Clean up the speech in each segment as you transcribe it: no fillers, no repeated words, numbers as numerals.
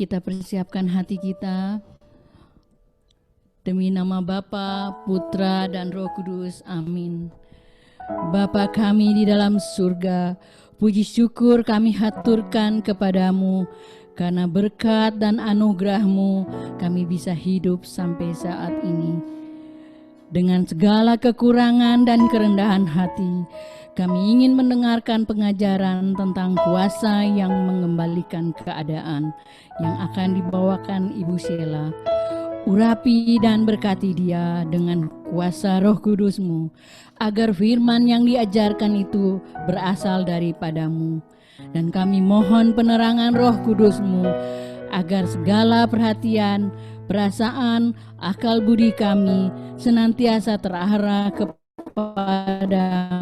kita persiapkan hati kita demi nama Bapa, Putra, dan Roh Kudus. Amin. Bapa kami di dalam surga, puji syukur kami haturkan kepadamu, karena berkat dan anugerah-Mu kami bisa hidup sampai saat ini. Dengan segala kekurangan dan kerendahan hati, kami ingin mendengarkan pengajaran tentang kuasa yang mengembalikan keadaan yang akan dibawakan Ibu Sheila. Urapi dan berkati dia dengan kuasa Roh Kudus-Mu, agar firman yang diajarkan itu berasal daripadamu. Dan kami mohon penerangan Roh Kudus-Mu, agar segala perhatian, perasaan, akal budi kami senantiasa terarah kepadamu,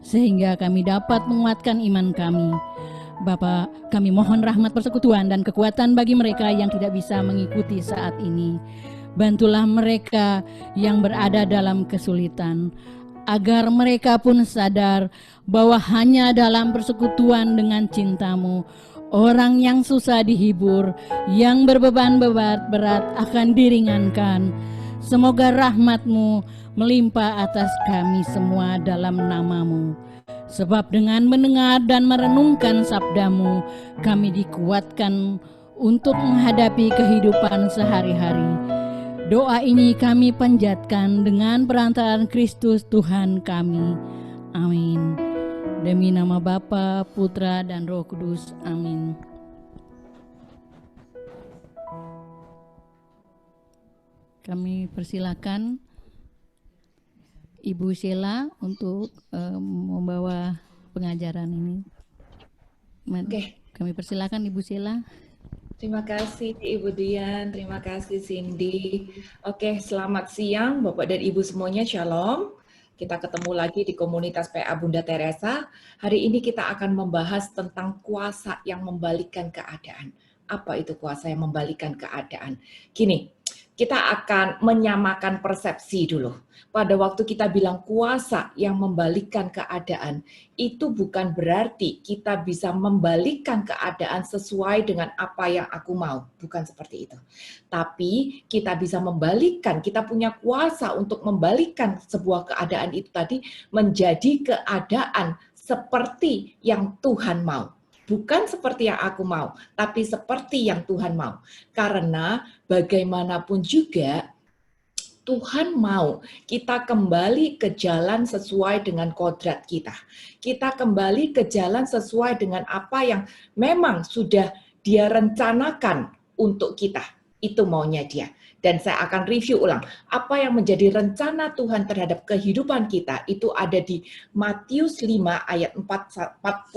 sehingga kami dapat menguatkan iman kami. Bapa, kami mohon rahmat persekutuan dan kekuatan bagi mereka yang tidak bisa mengikuti saat ini. Bantulah mereka yang berada dalam kesulitan, agar mereka pun sadar bahwa hanya dalam persekutuan dengan cinta-Mu, orang yang susah dihibur, yang berbeban berat akan diringankan. Semoga rahmat-Mu melimpah atas kami semua dalam nama-Mu. Sebab dengan mendengar dan merenungkan sabda-Mu, kami dikuatkan untuk menghadapi kehidupan sehari-hari. Doa ini kami panjatkan dengan perantaraan Kristus Tuhan kami. Amin. Demi nama Bapa, Putra, dan Roh Kudus. Amin. Kami persilakan Ibu Sheila untuk membawa pengajaran ini. Oke. Kami persilakan Ibu Sheila. Terima kasih Ibu Dian, terima kasih Cindy. Oke, selamat siang Bapak dan Ibu semuanya, Shalom. Kita ketemu lagi di komunitas PA Bunda Teresa. Hari ini kita akan membahas tentang kuasa yang membalikkan keadaan. Apa itu kuasa yang membalikkan keadaan? Gini, kita akan menyamakan persepsi dulu. Pada waktu kita bilang kuasa yang membalikkan keadaan, itu bukan berarti kita bisa membalikkan keadaan sesuai dengan apa yang aku mau. Bukan seperti itu. Tapi kita bisa membalikkan, kita punya kuasa untuk membalikkan sebuah keadaan itu tadi menjadi keadaan seperti yang Tuhan mau. Bukan seperti yang aku mau, tapi seperti yang Tuhan mau. Karena bagaimanapun juga, Tuhan mau kita kembali ke jalan sesuai dengan kodrat kita. Kita kembali ke jalan sesuai dengan apa yang memang sudah Dia rencanakan untuk kita. Itu maunya Dia. Dan saya akan review ulang. Apa yang menjadi rencana Tuhan terhadap kehidupan kita, itu ada di Matius 5 ayat 48.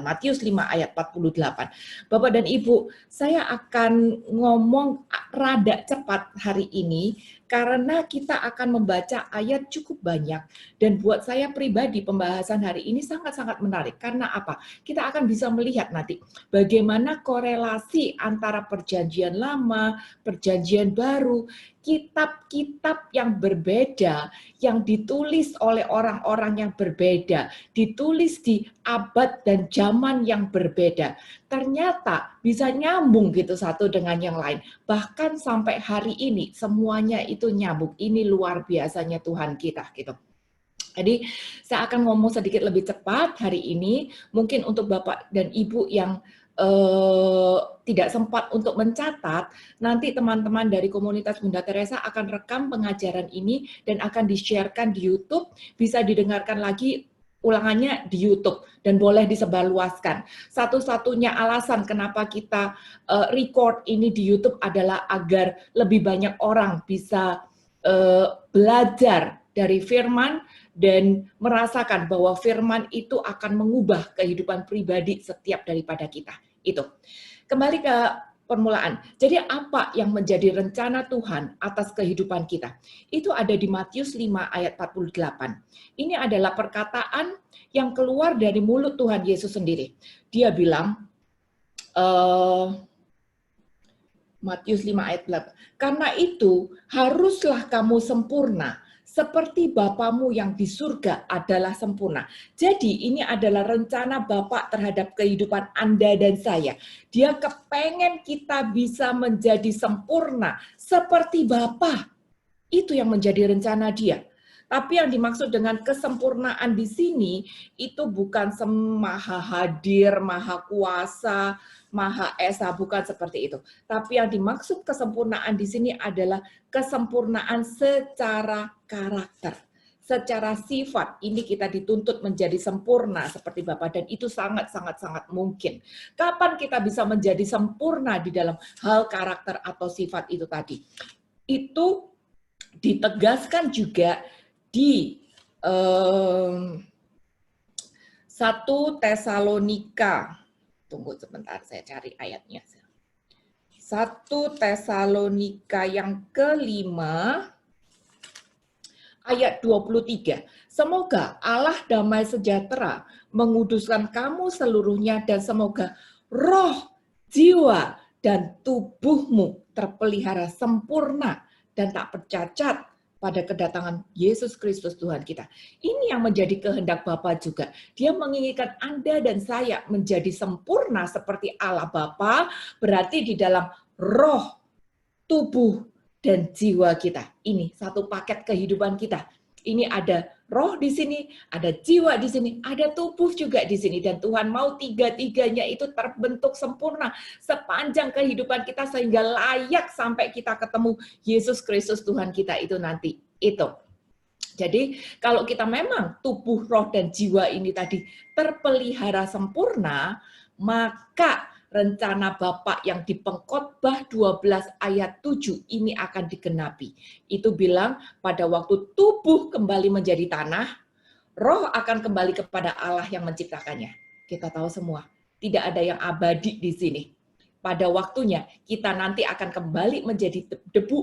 Matius 5 ayat 48. Bapak dan Ibu, saya akan ngomong rada cepat hari ini, karena kita akan membaca ayat cukup banyak. Dan buat saya pribadi, pembahasan hari ini sangat-sangat menarik. Karena apa? Kita akan bisa melihat nanti bagaimana korelasi antara perjanjian lama, perjanjian baru, kitab-kitab yang berbeda, yang ditulis oleh orang-orang yang berbeda, ditulis di abad dan zaman yang berbeda. Ternyata bisa nyambung gitu satu dengan yang lain. Bahkan sampai hari ini semuanya itu nyambung. Ini luar biasanya Tuhan kita gitu. Jadi saya akan ngomong sedikit lebih cepat hari ini. Mungkin untuk Bapak dan Ibu yang tidak sempat untuk mencatat, nanti teman-teman dari komunitas Bunda Teresa akan rekam pengajaran ini dan akan di-sharekan di YouTube, bisa didengarkan lagi ulangannya di YouTube dan boleh disebarluaskan. Satu-satunya alasan kenapa kita record ini di YouTube adalah agar lebih banyak orang bisa belajar dari firman dan merasakan bahwa firman itu akan mengubah kehidupan pribadi setiap daripada kita. Itu. Kembali ke permulaan. Jadi apa yang menjadi rencana Tuhan atas kehidupan kita? Itu ada di Matius 5 ayat 48. Ini adalah perkataan yang keluar dari mulut Tuhan Yesus sendiri. Dia bilang, Matius 5 ayat 8, karena itu haruslah kamu sempurna seperti Bapamu yang di surga adalah sempurna. Jadi ini adalah rencana Bapa terhadap kehidupan Anda dan saya. Dia kepengen kita bisa menjadi sempurna seperti Bapa. Itu yang menjadi rencana dia. Tapi yang dimaksud dengan kesempurnaan di sini itu bukan maha hadir, maha kuasa, maha esa, bukan seperti itu. Tapi yang dimaksud kesempurnaan di sini adalah kesempurnaan secara karakter, secara sifat. Ini kita dituntut menjadi sempurna seperti Bapa, dan itu sangat mungkin. Kapan kita bisa menjadi sempurna di dalam hal karakter atau sifat itu tadi? Itu ditegaskan juga di 1 Tesalonika. Tunggu sebentar, saya cari ayatnya. 1 Tesalonika yang kelima, ayat 23. Semoga Allah damai sejahtera menguduskan kamu seluruhnya, dan semoga roh, jiwa, dan tubuhmu terpelihara sempurna dan tak bercacat pada kedatangan Yesus Kristus Tuhan kita. Ini yang menjadi kehendak Bapa juga. Dia menginginkan Anda dan saya menjadi sempurna seperti Allah Bapa, berarti di dalam roh, tubuh, dan jiwa kita. Ini satu paket kehidupan kita. Ini ada roh di sini, ada jiwa di sini, ada tubuh juga di sini. Dan Tuhan mau tiga-tiganya itu terbentuk sempurna sepanjang kehidupan kita sehingga layak sampai kita ketemu Yesus Kristus Tuhan kita itu nanti. Itu. Jadi kalau kita memang tubuh, roh, dan jiwa ini tadi terpelihara sempurna, maka rencana Bapa yang di Pengkhotbah 12 ayat 7 ini akan digenapi. Itu bilang pada waktu tubuh kembali menjadi tanah, roh akan kembali kepada Allah yang menciptakannya. Kita tahu semua, tidak ada yang abadi di sini. Pada waktunya kita nanti akan kembali menjadi debu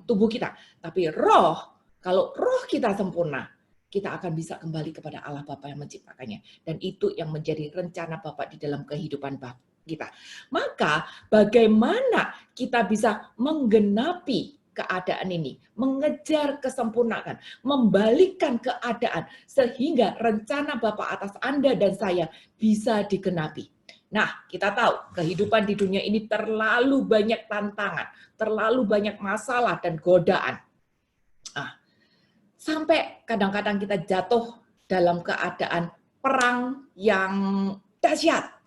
tubuh kita. Tapi roh, kalau roh kita sempurna, kita akan bisa kembali kepada Allah Bapa yang menciptakannya. Dan itu yang menjadi rencana Bapa di dalam kehidupan kita. Maka bagaimana kita bisa menggenapi keadaan ini, mengejar kesempurnaan, membalikkan keadaan sehingga rencana Bapa atas Anda dan saya bisa digenapi. Nah, kita tahu kehidupan di dunia ini terlalu banyak tantangan, terlalu banyak masalah dan godaan. Sampai kadang-kadang kita jatuh dalam keadaan perang yang dahsyat.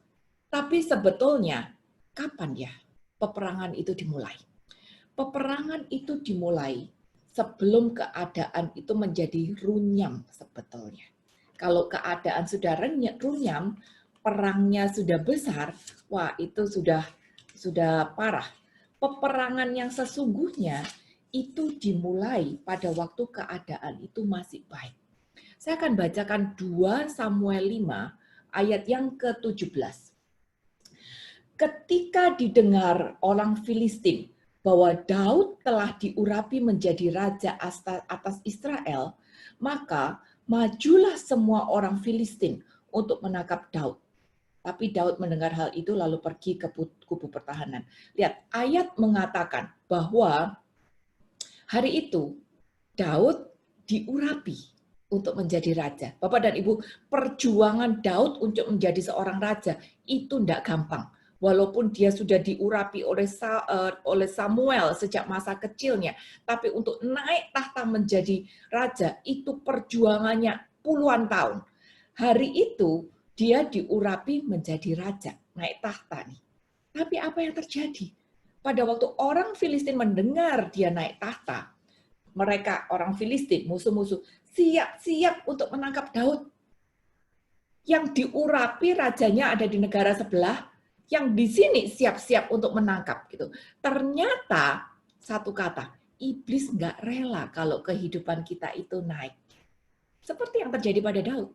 Tapi sebetulnya, kapan ya peperangan itu dimulai? Peperangan itu dimulai sebelum keadaan itu menjadi runyam sebetulnya. Kalau keadaan sudah runyam, perangnya sudah besar, wah itu sudah parah. Peperangan yang sesungguhnya itu dimulai pada waktu keadaan itu masih baik. Saya akan bacakan 2 Samuel 5 ayat yang ke-17. Ketika didengar orang Filistin bahwa Daud telah diurapi menjadi raja atas Israel, maka majulah semua orang Filistin untuk menangkap Daud. Tapi Daud mendengar hal itu lalu pergi ke kubu pertahanan. Lihat, ayat mengatakan bahwa hari itu Daud diurapi untuk menjadi raja. Bapak dan Ibu, perjuangan Daud untuk menjadi seorang raja itu tidak gampang. Walaupun dia sudah diurapi oleh Samuel sejak masa kecilnya, tapi untuk naik tahta menjadi raja itu perjuangannya puluhan tahun. Hari itu dia diurapi menjadi raja, naik tahta nih. Tapi apa yang terjadi? Pada waktu orang Filistin mendengar dia naik tahta, mereka orang Filistin, musuh-musuh, siap-siap untuk menangkap Daud. Yang diurapi rajanya ada di negara sebelah, yang di sini siap-siap untuk menangkap gitu. Ternyata satu kata, iblis nggak rela kalau kehidupan kita itu naik. Seperti yang terjadi pada Daud.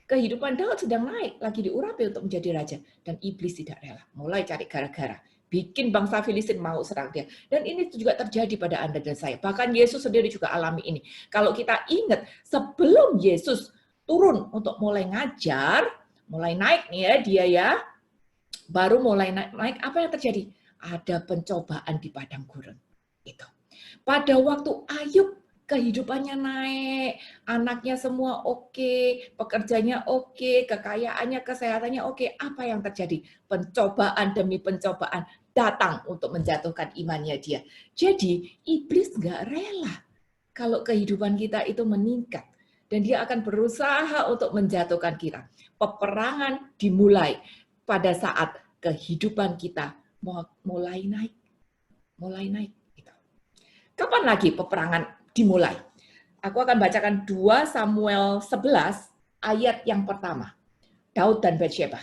Kehidupan Daud sedang naik, lagi diurapi untuk menjadi raja, dan iblis tidak rela. Mulai cari gara-gara, bikin bangsa Filistin mau serang dia. Dan ini juga terjadi pada Anda dan saya. Bahkan Yesus sendiri juga alami ini. Kalau kita ingat, sebelum Yesus turun untuk mulai ngajar, mulai naik nih ya dia ya, baru mulai naik, apa yang terjadi? Ada pencobaan di padang gurun. Itu. Pada waktu Ayub kehidupannya naik, anaknya semua oke, pekerjaannya oke, kekayaannya, kesehatannya oke. Apa yang terjadi? Pencobaan demi pencobaan datang untuk menjatuhkan imannya dia. Jadi iblis nggak rela kalau kehidupan kita itu meningkat. Dan dia akan berusaha untuk menjatuhkan kita. Peperangan dimulai pada saat kehidupan kita mulai naik. Mulai naik. Kapan lagi peperangan dimulai? Aku akan bacakan 2 Samuel 11 ayat yang pertama. Daud dan Batsyeba.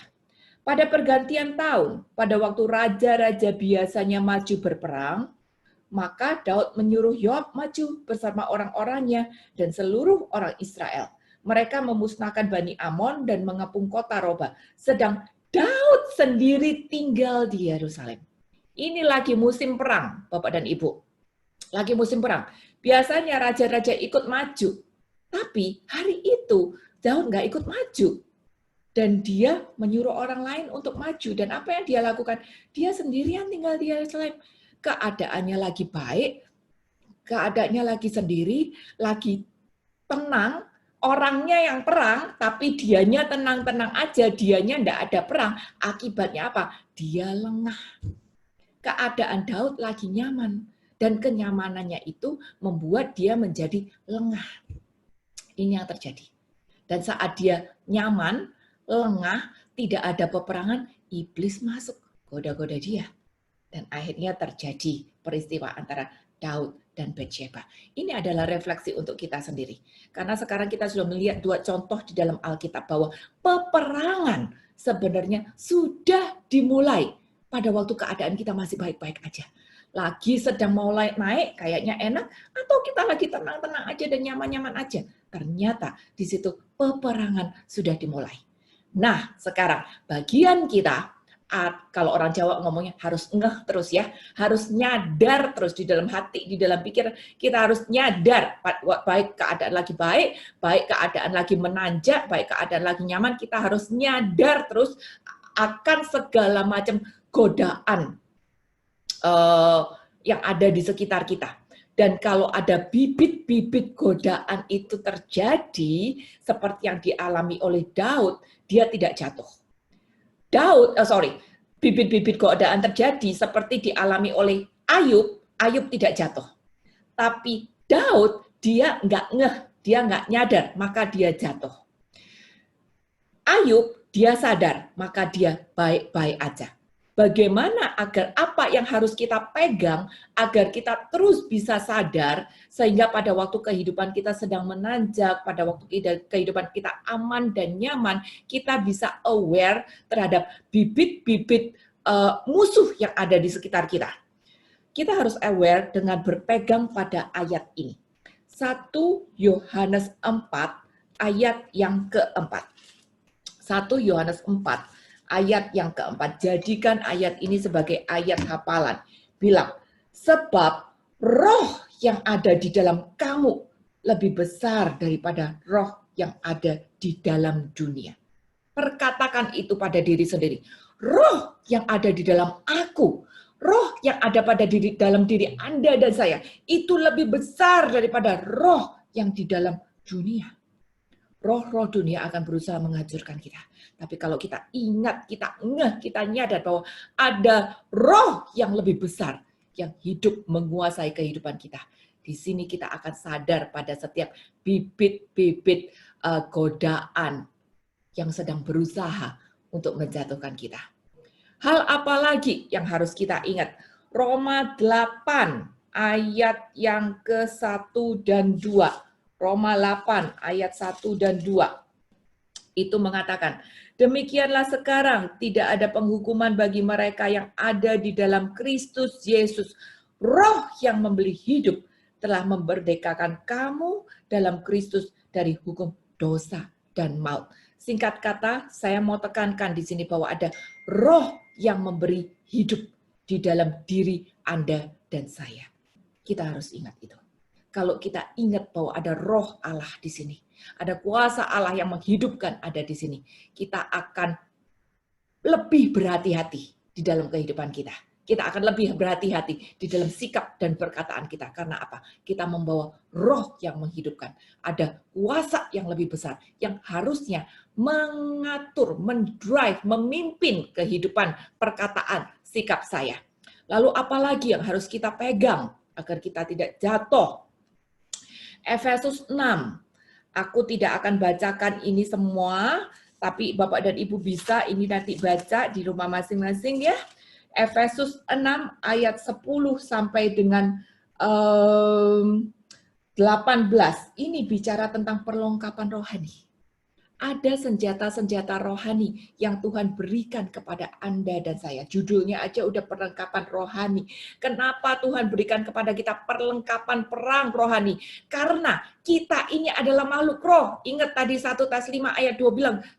Pada pergantian tahun, pada waktu raja-raja biasanya maju berperang, maka Daud menyuruh Yoab maju bersama orang-orangnya dan seluruh orang Israel. Mereka memusnahkan Bani Amon dan mengepung kota Roba. Sedang Daud sendiri tinggal di Yerusalem. Ini lagi musim perang, Bapak dan Ibu. Lagi musim perang. Biasanya raja-raja ikut maju. Tapi hari itu Daud nggak ikut maju. Dan dia menyuruh orang lain untuk maju. Dan apa yang dia lakukan? Dia sendirian tinggal di Yerusalem. Keadaannya lagi baik, keadaannya lagi sendiri, lagi tenang, orangnya yang perang, tapi dianya tenang-tenang aja, dianya nggak ada perang. Akibatnya apa? Dia lengah. Keadaan Daud lagi nyaman. Dan kenyamanannya itu membuat dia menjadi lengah. Ini yang terjadi. Dan saat dia nyaman, lengah, tidak ada peperangan, iblis masuk, goda-goda dia. Dan akhirnya terjadi peristiwa antara Daud dan Batsyeba. Ini adalah refleksi untuk kita sendiri. Karena sekarang kita sudah melihat 2 contoh di dalam Alkitab bahwa peperangan sebenarnya sudah dimulai pada waktu keadaan kita masih baik-baik aja. Lagi sedang mulai naik, kayaknya enak, atau kita lagi tenang-tenang aja dan nyaman-nyaman aja. Ternyata di situ peperangan sudah dimulai. Nah, sekarang bagian kita, kalau orang Jawa ngomongnya harus ngeh terus ya, harus nyadar terus di dalam hati, di dalam pikiran, kita harus nyadar, baik keadaan lagi baik, baik keadaan lagi menanjak, baik keadaan lagi nyaman, kita harus nyadar terus akan segala macam godaan yang ada di sekitar kita. Dan kalau ada bibit-bibit godaan itu terjadi, seperti yang dialami oleh Daud, dia tidak jatuh. Bibit-bibit godaan terjadi seperti dialami oleh Ayub, Ayub tidak jatuh. Tapi Daud, dia nggak ngeh, dia nggak nyadar, maka dia jatuh. Ayub, dia sadar, maka dia baik-baik aja. Bagaimana agar apa yang harus kita pegang agar kita terus bisa sadar sehingga pada waktu kehidupan kita sedang menanjak, pada waktu kehidupan kita aman dan nyaman, kita bisa aware terhadap bibit-bibit musuh yang ada di sekitar kita. Kita harus aware dengan berpegang pada ayat ini. 1 Yohanes 4 ayat yang keempat. 1 Yohanes 4 ayat yang keempat, jadikan ayat ini sebagai ayat hafalan. Bilang, sebab roh yang ada di dalam kamu lebih besar daripada roh yang ada di dalam dunia. Perkatakan itu pada diri sendiri. Roh yang ada di dalam aku, roh yang ada pada dalam diri Anda dan saya, itu lebih besar daripada roh yang di dalam dunia. Roh-roh dunia akan berusaha menghancurkan kita. Tapi kalau kita ingat, kita ngeh, kita nyadar bahwa ada roh yang lebih besar yang hidup menguasai kehidupan kita. Di sini kita akan sadar pada setiap bibit-bibit godaan yang sedang berusaha untuk menjatuhkan kita. Hal apa lagi yang harus kita ingat? Roma 8 ayat yang ke-1 dan 2. Roma 8 ayat 1 dan 2 itu mengatakan, demikianlah sekarang tidak ada penghukuman bagi mereka yang ada di dalam Kristus Yesus. Roh yang memberi hidup telah memerdekakan kamu dalam Kristus dari hukum dosa dan maut. Singkat kata, saya mau tekankan di sini bahwa ada roh yang memberi hidup di dalam diri Anda dan saya. Kita harus ingat itu. Kalau kita ingat bahwa ada roh Allah di sini, ada kuasa Allah yang menghidupkan ada di sini, kita akan lebih berhati-hati di dalam kehidupan kita. Kita akan lebih berhati-hati di dalam sikap dan perkataan kita. Karena apa? Kita membawa roh yang menghidupkan. Ada kuasa yang lebih besar yang harusnya mengatur, mendrive, memimpin kehidupan, perkataan, sikap saya. Lalu apalagi yang harus kita pegang agar kita tidak jatuh? Efesus 6. Aku tidak akan bacakan ini semua, tapi Bapak dan Ibu bisa ini nanti baca di rumah masing-masing ya. Efesus 6 ayat 10 sampai dengan 18. Ini bicara tentang perlengkapan rohani. Ada senjata-senjata rohani yang Tuhan berikan kepada Anda dan saya. Judulnya aja udah perlengkapan rohani. Kenapa Tuhan berikan kepada kita perlengkapan perang rohani? Karena kita ini adalah makhluk roh. Ingat tadi 1 Tessalonikus 5 ayat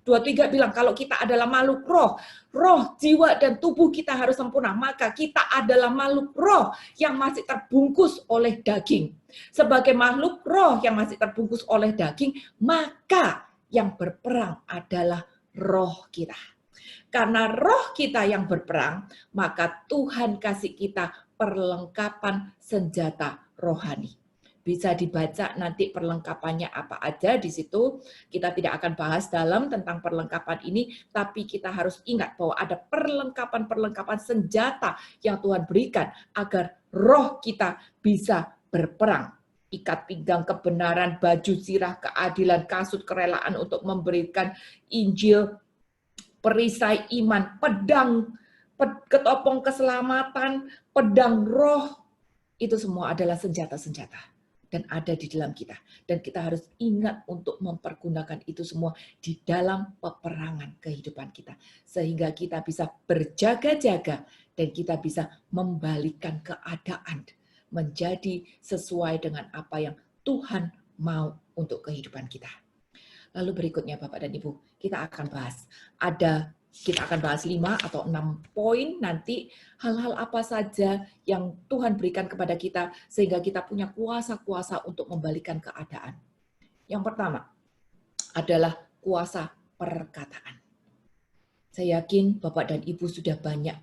23 bilang kalau kita adalah makhluk roh. Roh, jiwa, dan tubuh kita harus sempurna. Maka kita adalah makhluk roh yang masih terbungkus oleh daging. Sebagai makhluk roh yang masih terbungkus oleh daging, maka yang berperang adalah roh kita. Karena roh kita yang berperang, maka Tuhan kasih kita perlengkapan senjata rohani. Bisa dibaca nanti perlengkapannya apa aja di situ. Kita tidak akan bahas dalam tentang perlengkapan ini, tapi kita harus ingat bahwa ada perlengkapan-perlengkapan senjata yang Tuhan berikan agar roh kita bisa berperang. Ikat pinggang kebenaran, baju sirah keadilan, kasut kerelaan untuk memberikan Injil, perisai iman, pedang, ketopong keselamatan, pedang roh, itu semua adalah senjata-senjata dan ada di dalam kita. Dan kita harus ingat untuk mempergunakan itu semua di dalam peperangan kehidupan kita. Sehingga kita bisa berjaga-jaga dan kita bisa membalikan keadaan menjadi sesuai dengan apa yang Tuhan mau untuk kehidupan kita. Lalu berikutnya Bapak dan Ibu, kita akan bahas. Kita akan bahas 5 atau 6 poin nanti, hal-hal apa saja yang Tuhan berikan kepada kita sehingga kita punya kuasa-kuasa untuk membalikan keadaan. Yang pertama adalah kuasa perkataan. Saya yakin Bapak dan Ibu sudah banyak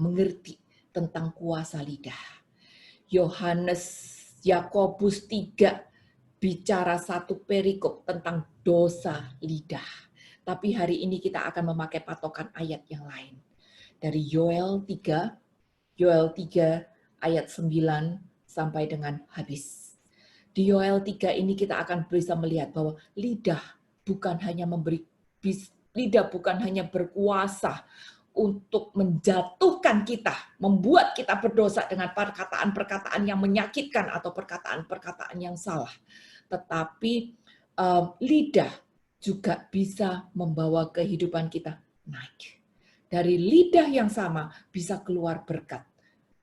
mengerti tentang kuasa lidah. Yakobus 3 bicara satu perikop tentang dosa lidah. Tapi hari ini kita akan memakai patokan ayat yang lain. Dari Yoel 3 ayat 9 sampai dengan habis. Di Yoel 3 ini kita akan bisa melihat bahwa lidah bukan hanya berkuasa untuk menjatuhkan kita, membuat kita berdosa dengan perkataan-perkataan yang menyakitkan atau perkataan-perkataan yang salah. Tetapi lidah juga bisa membawa kehidupan kita naik. Dari lidah yang sama bisa keluar berkat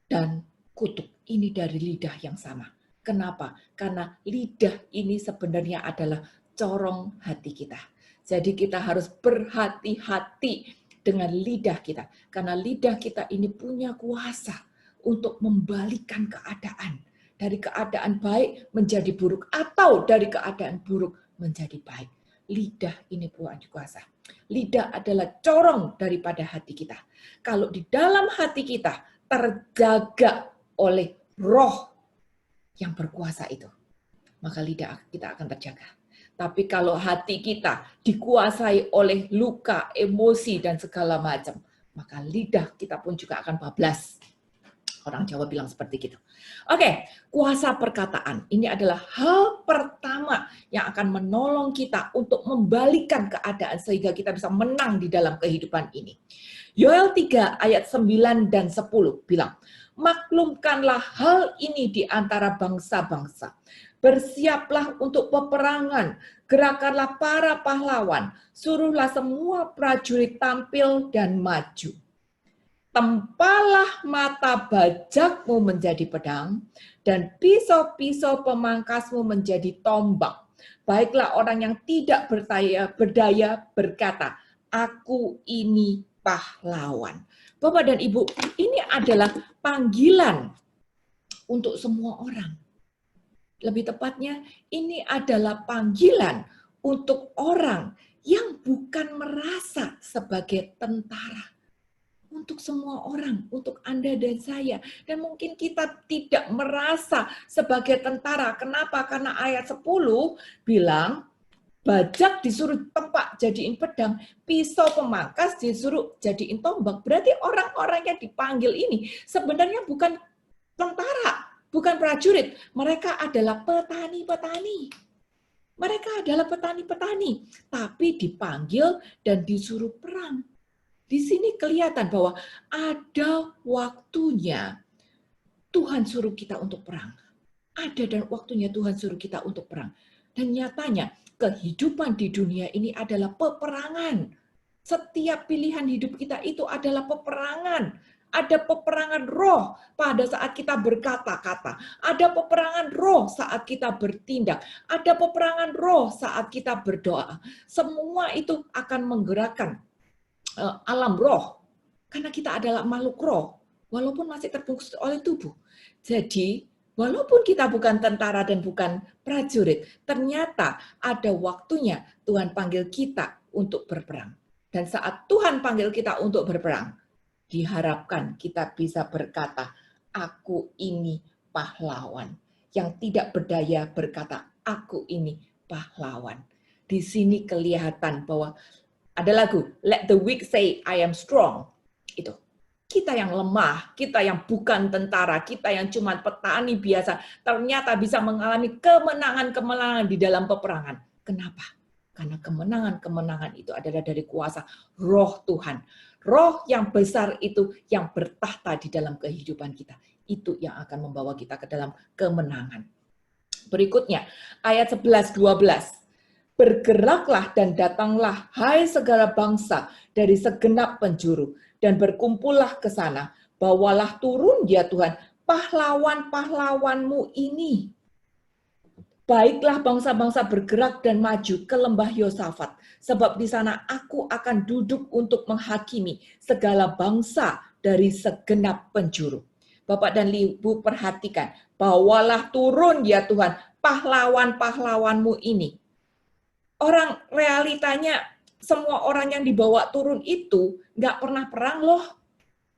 dan kutuk. Ini dari lidah yang sama. Kenapa? Karena lidah ini sebenarnya adalah corong hati kita. Jadi kita harus berhati-hati dengan lidah kita. Karena lidah kita ini punya kuasa untuk membalikan keadaan. Dari keadaan baik menjadi buruk. Atau dari keadaan buruk menjadi baik. Lidah ini punya kuasa. Lidah adalah corong daripada hati kita. Kalau di dalam hati kita terjaga oleh roh yang berkuasa itu, maka lidah kita akan terjaga. Tapi kalau hati kita dikuasai oleh luka, emosi, dan segala macam, maka lidah kita pun juga akan bablas. Orang Jawa bilang seperti gitu. Oke, kuasa perkataan. Ini adalah hal pertama yang akan menolong kita untuk membalikan keadaan sehingga kita bisa menang di dalam kehidupan ini. Yoel 3 ayat 9 dan 10 bilang, maklumkanlah hal ini di antara bangsa-bangsa. Bersiaplah untuk peperangan, gerakanlah para pahlawan, suruhlah semua prajurit tampil dan maju. Tempalah mata bajakmu menjadi pedang, dan pisau-pisau pemangkasmu menjadi tombak. Baiklah orang yang tidak berdaya berkata, aku ini pahlawan. Bapak dan Ibu, ini adalah panggilan untuk semua orang. Lebih tepatnya, ini adalah panggilan untuk orang yang bukan merasa sebagai tentara. untuk semua orang, untuk Anda dan saya. Dan mungkin kita tidak merasa sebagai tentara. Kenapa? Karena ayat 10 bilang, bajak disuruh tempat jadiin pedang, pisau pemangkas disuruh jadiin tombak. Berarti orang-orang yang dipanggil ini sebenarnya bukan tentara, bukan prajurit. Mereka adalah petani-petani. Mereka adalah petani-petani, tapi dipanggil dan disuruh perang. Di sini kelihatan bahwa ada waktunya Tuhan suruh kita untuk perang. Ada dan waktunya Tuhan suruh kita untuk perang. Dan nyatanya kehidupan di dunia ini adalah peperangan. Setiap pilihan hidup kita itu adalah peperangan. Ada peperangan roh pada saat kita berkata-kata. Ada peperangan roh saat kita bertindak. Ada peperangan roh saat kita berdoa. Semua itu akan menggerakkan alam roh. Karena kita adalah makhluk roh. Walaupun masih terbungkus oleh tubuh. Jadi, walaupun kita bukan tentara dan bukan prajurit, ternyata ada waktunya Tuhan panggil kita untuk berperang. Dan saat Tuhan panggil kita untuk berperang, diharapkan kita bisa berkata, aku ini pahlawan. Yang tidak berdaya berkata, aku ini pahlawan. Di sini kelihatan bahwa ada lagu, Let the Weak Say I Am Strong. Itu. Kita yang lemah, kita yang bukan tentara, kita yang cuma petani biasa, ternyata bisa mengalami kemenangan-kemenangan di dalam peperangan. Kenapa? Karena kemenangan-kemenangan itu adalah dari kuasa roh Tuhan. Roh yang besar itu yang bertahta di dalam kehidupan kita. Itu yang akan membawa kita ke dalam kemenangan. Berikutnya, ayat 11-12. Bergeraklah dan datanglah, hai segala bangsa, dari segenap penjuru, dan berkumpullah ke sana. Bawalah turun ya Tuhan, pahlawan-pahlawanmu ini. Baiklah bangsa-bangsa bergerak dan maju ke lembah Yosafat, sebab di sana aku akan duduk untuk menghakimi segala bangsa dari segenap penjuru. Bapak dan Ibu perhatikan, bawalah turun ya Tuhan, pahlawan-pahlawanmu ini. Orang realitanya semua orang yang dibawa turun itu nggak pernah perang loh,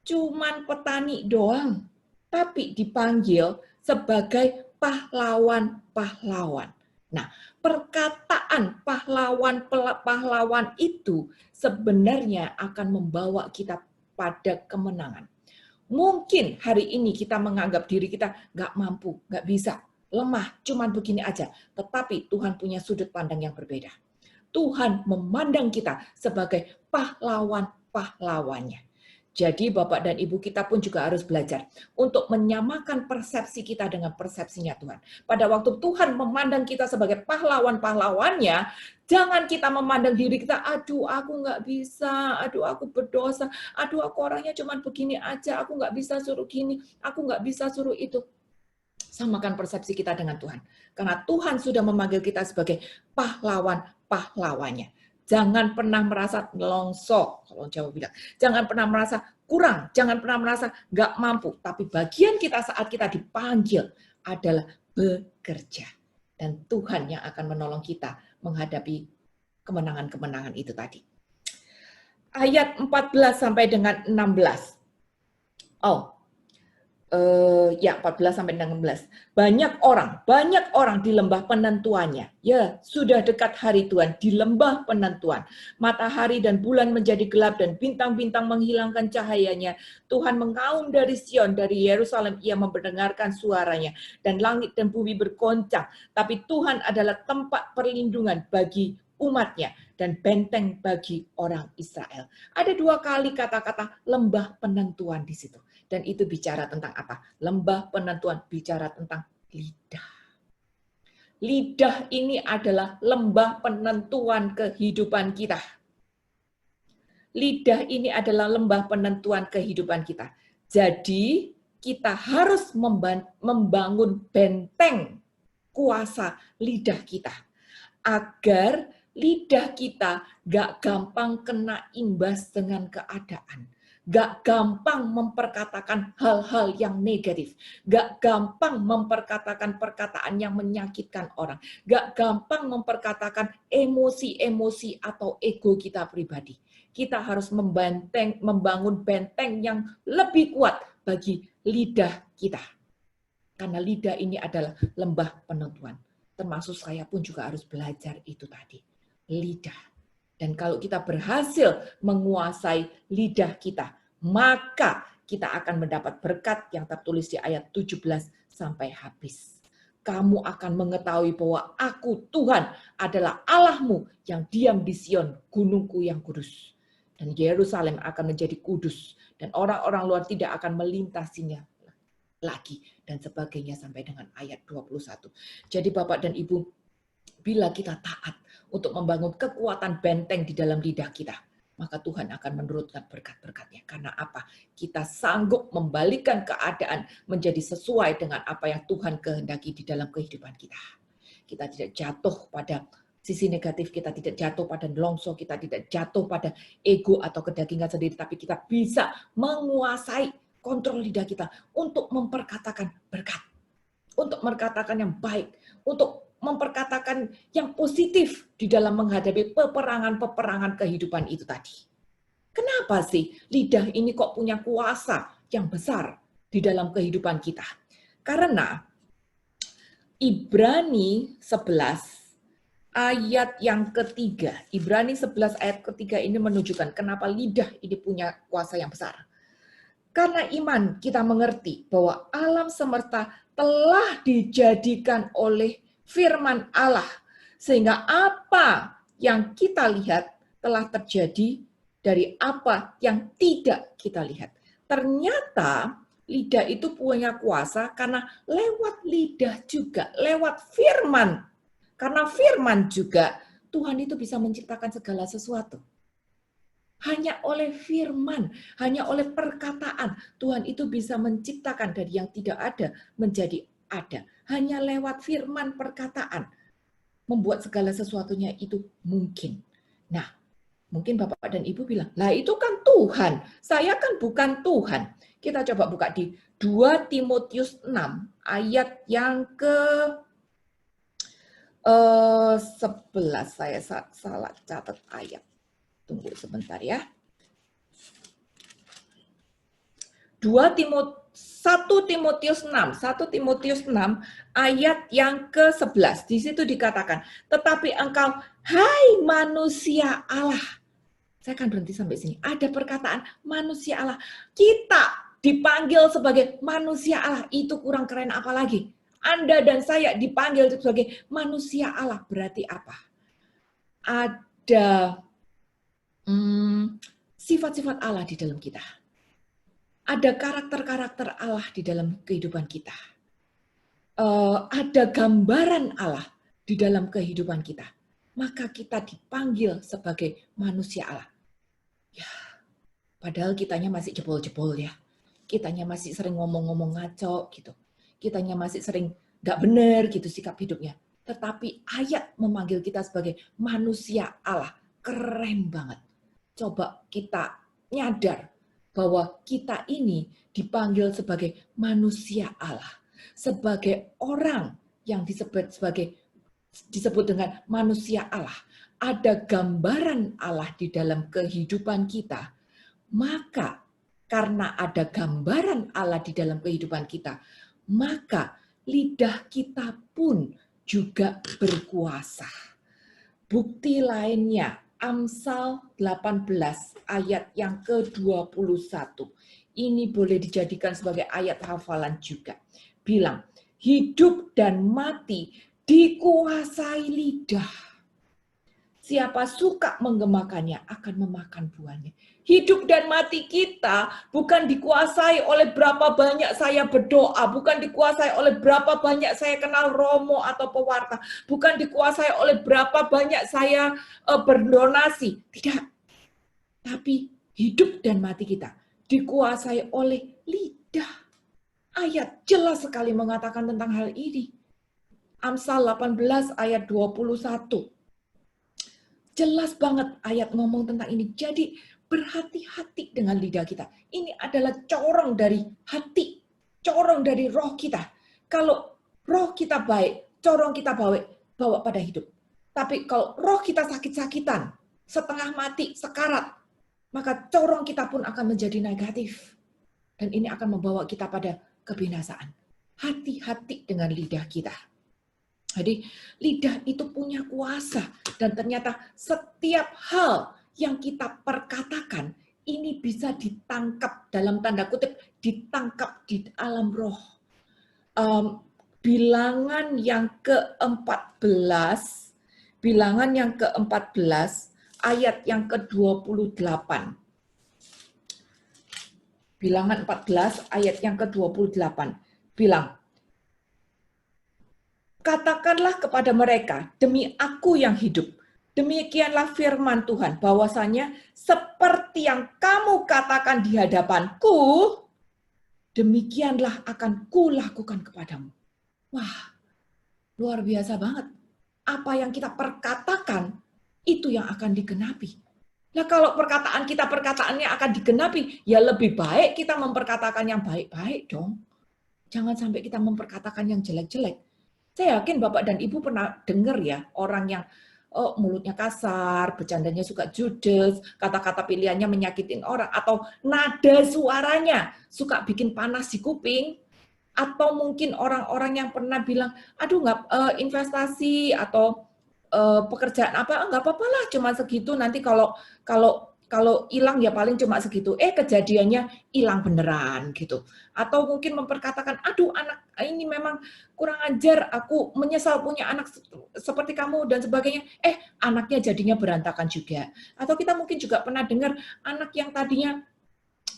cuman petani doang, tapi dipanggil sebagai pahlawan-pahlawan. Nah, perkataan pahlawan-pahlawan itu sebenarnya akan membawa kita pada kemenangan. Mungkin hari ini kita menganggap diri kita nggak mampu, nggak bisa, lemah, cuman begini aja. Tetapi Tuhan punya sudut pandang yang berbeda. Tuhan memandang kita sebagai pahlawan-pahlawannya. Jadi Bapak dan Ibu kita pun juga harus belajar untuk menyamakan persepsi kita dengan persepsinya Tuhan. Pada waktu Tuhan memandang kita sebagai pahlawan-pahlawannya, jangan kita memandang diri kita, aduh aku nggak bisa, aduh aku berdosa, aduh aku orangnya cuma begini aja, aku nggak bisa suruh gini, aku nggak bisa suruh itu. Samakan persepsi kita dengan Tuhan. Karena Tuhan sudah memanggil kita sebagai pahlawan-pahlawannya. Jangan pernah merasa longsor, kalau Jawa bilang. Jangan pernah merasa kurang, jangan pernah merasa nggak mampu. Tapi bagian kita saat kita dipanggil adalah bekerja. Dan Tuhan yang akan menolong kita menghadapi kemenangan-kemenangan itu tadi. Ayat 14 sampai dengan 16. 14 sampai 16. Banyak orang di lembah penentuannya. Ya, sudah dekat hari Tuhan di lembah penentuan. Matahari dan bulan menjadi gelap dan bintang-bintang menghilangkan cahayanya. Tuhan mengaum dari Sion, dari Yerusalem ia mendengarkan suaranya dan langit dan bumi bergoncang. Tapi Tuhan adalah tempat perlindungan bagi umatnya dan benteng bagi orang Israel. Ada 2 kali kata-kata lembah penentuan di situ. Dan itu bicara tentang apa? Lembah penentuan bicara tentang lidah. Lidah ini adalah lembah penentuan kehidupan kita. Lidah ini adalah lembah penentuan kehidupan kita. Jadi kita harus membangun benteng kuasa lidah kita. Agar lidah kita gak gampang kena imbas dengan keadaan. Gak gampang memperkatakan hal-hal yang negatif. Gak gampang memperkatakan perkataan yang menyakitkan orang. Gak gampang memperkatakan emosi-emosi atau ego kita pribadi. kita harus membangun benteng yang lebih kuat bagi lidah kita. Karena lidah ini adalah lembah penentuan. Termasuk saya pun juga harus belajar itu tadi. Lidah. Dan kalau kita berhasil menguasai lidah kita, maka kita akan mendapat berkat yang tertulis di ayat 17 sampai habis. Kamu akan mengetahui bahwa aku Tuhan adalah Allahmu yang diam di Sion, gunungku yang kudus. Dan Yerusalem akan menjadi kudus. Dan orang-orang luar tidak akan melintasinya lagi. Dan sebagainya sampai dengan ayat 21. Jadi Bapak dan Ibu, bila kita taat untuk membangun kekuatan benteng di dalam lidah kita, maka Tuhan akan menurunkan berkat-berkatnya. Karena apa? Kita sanggup membalikan keadaan menjadi sesuai dengan apa yang Tuhan kehendaki di dalam kehidupan kita. Kita tidak jatuh pada sisi negatif, kita tidak jatuh pada nelongso, kita tidak jatuh pada ego atau kedagingan sendiri, tapi kita bisa menguasai kontrol lidah kita untuk memperkatakan berkat, untuk memperkatakan yang baik, untuk memperkatakan yang positif di dalam menghadapi peperangan-peperangan kehidupan itu tadi. Kenapa sih lidah ini kok punya kuasa yang besar di dalam kehidupan kita? Karena Ibrani 11 ayat yang ketiga, Ibrani 11 ayat ketiga ini menunjukkan kenapa lidah ini punya kuasa yang besar. Karena iman kita mengerti bahwa alam semesta telah dijadikan oleh firman Allah, sehingga apa yang kita lihat telah terjadi dari apa yang tidak kita lihat. Ternyata lidah itu punya kuasa karena lewat lidah juga, lewat firman. Karena firman juga Tuhan itu bisa menciptakan segala sesuatu. Hanya oleh firman, hanya oleh perkataan Tuhan itu bisa menciptakan dari yang tidak ada menjadi ada. Hanya lewat firman perkataan membuat segala sesuatunya itu mungkin. Nah, mungkin Bapak dan Ibu bilang, lah itu kan Tuhan, saya kan bukan Tuhan. Kita coba buka di 2 Timotius 6 ayat yang ke 11. Saya salah catat ayat. Tunggu sebentar ya. 1 Timotius 6 ayat yang ke-11. Di situ dikatakan, tetapi engkau, hai manusia Allah. Saya akan berhenti sampai sini. Ada perkataan manusia Allah. Kita dipanggil sebagai manusia Allah. Itu kurang keren apa lagi? Anda dan saya dipanggil sebagai manusia Allah. Berarti apa? Ada sifat-sifat Allah di dalam kita. Ada karakter-karakter Allah di dalam kehidupan kita. Ada gambaran Allah di dalam kehidupan kita. Maka kita dipanggil sebagai manusia Allah. Ya, padahal kitanya masih jebol-jebol ya. Kitanya masih sering ngomong-ngomong ngaco gitu. Kitanya masih sering nggak benar gitu sikap hidupnya. Tetapi ayat memanggil kita sebagai manusia Allah. Keren banget. Coba kita nyadar bahwa kita ini dipanggil sebagai manusia Allah, sebagai orang yang disebut dengan manusia Allah. Ada gambaran Allah di dalam kehidupan kita. Maka karena ada gambaran Allah di dalam kehidupan kita, maka lidah kita pun juga berkuasa. Bukti lainnya, Amsal 18 ayat yang ke-21. Ini boleh dijadikan sebagai ayat hafalan juga. Bilang, hidup dan mati dikuasai lidah. Siapa suka menggemakannya akan memakan buahnya. Hidup dan mati kita bukan dikuasai oleh berapa banyak saya berdoa, bukan dikuasai oleh berapa banyak saya kenal romo atau pewarta, bukan dikuasai oleh berapa banyak saya berdonasi. Tidak. Tapi hidup dan mati kita dikuasai oleh lidah. Ayat jelas sekali mengatakan tentang hal ini. Amsal 18 ayat 21. Jelas banget ayat ngomong tentang ini. Jadi berhati-hati dengan lidah kita. Ini adalah corong dari hati, corong dari roh kita. Kalau roh kita baik, corong kita bawa pada hidup. Tapi kalau roh kita sakit-sakitan, setengah mati, sekarat, maka corong kita pun akan menjadi negatif. Dan ini akan membawa kita pada kebinasaan. Hati-hati dengan lidah kita. Jadi lidah itu punya kuasa. Dan ternyata setiap hal yang kita perkatakan, ini bisa ditangkap, dalam tanda kutip, ditangkap di alam roh. Bilangan yang ke-14, ayat yang ke-28. Bilangan 14 ayat yang ke-28 bilang, katakanlah kepada mereka, demi aku yang hidup, demikianlah firman Tuhan, bahwasanya seperti yang kamu katakan di hadapanku, demikianlah akan kulakukan kepadamu. Wah, luar biasa banget. Apa yang kita perkatakan, itu yang akan digenapi. Nah, kalau perkataannya akan digenapi, ya lebih baik kita memperkatakan yang baik-baik dong. Jangan sampai kita memperkatakan yang jelek-jelek. Saya yakin Bapak dan Ibu pernah dengar ya, orang yang mulutnya kasar, bercandanya suka judes, kata-kata pilihannya menyakitin orang, atau nada suaranya suka bikin panas di kuping, atau mungkin orang-orang yang pernah bilang, aduh nggak investasi atau pekerjaan apa nggak apa-apa lah, cuma segitu, nanti kalau hilang ya paling cuma segitu. Kejadiannya hilang beneran gitu. Atau mungkin memperkatakan, aduh anak ini memang kurang ajar, aku menyesal punya anak seperti kamu dan sebagainya. Anaknya jadinya berantakan juga. Atau kita mungkin juga pernah dengar anak yang tadinya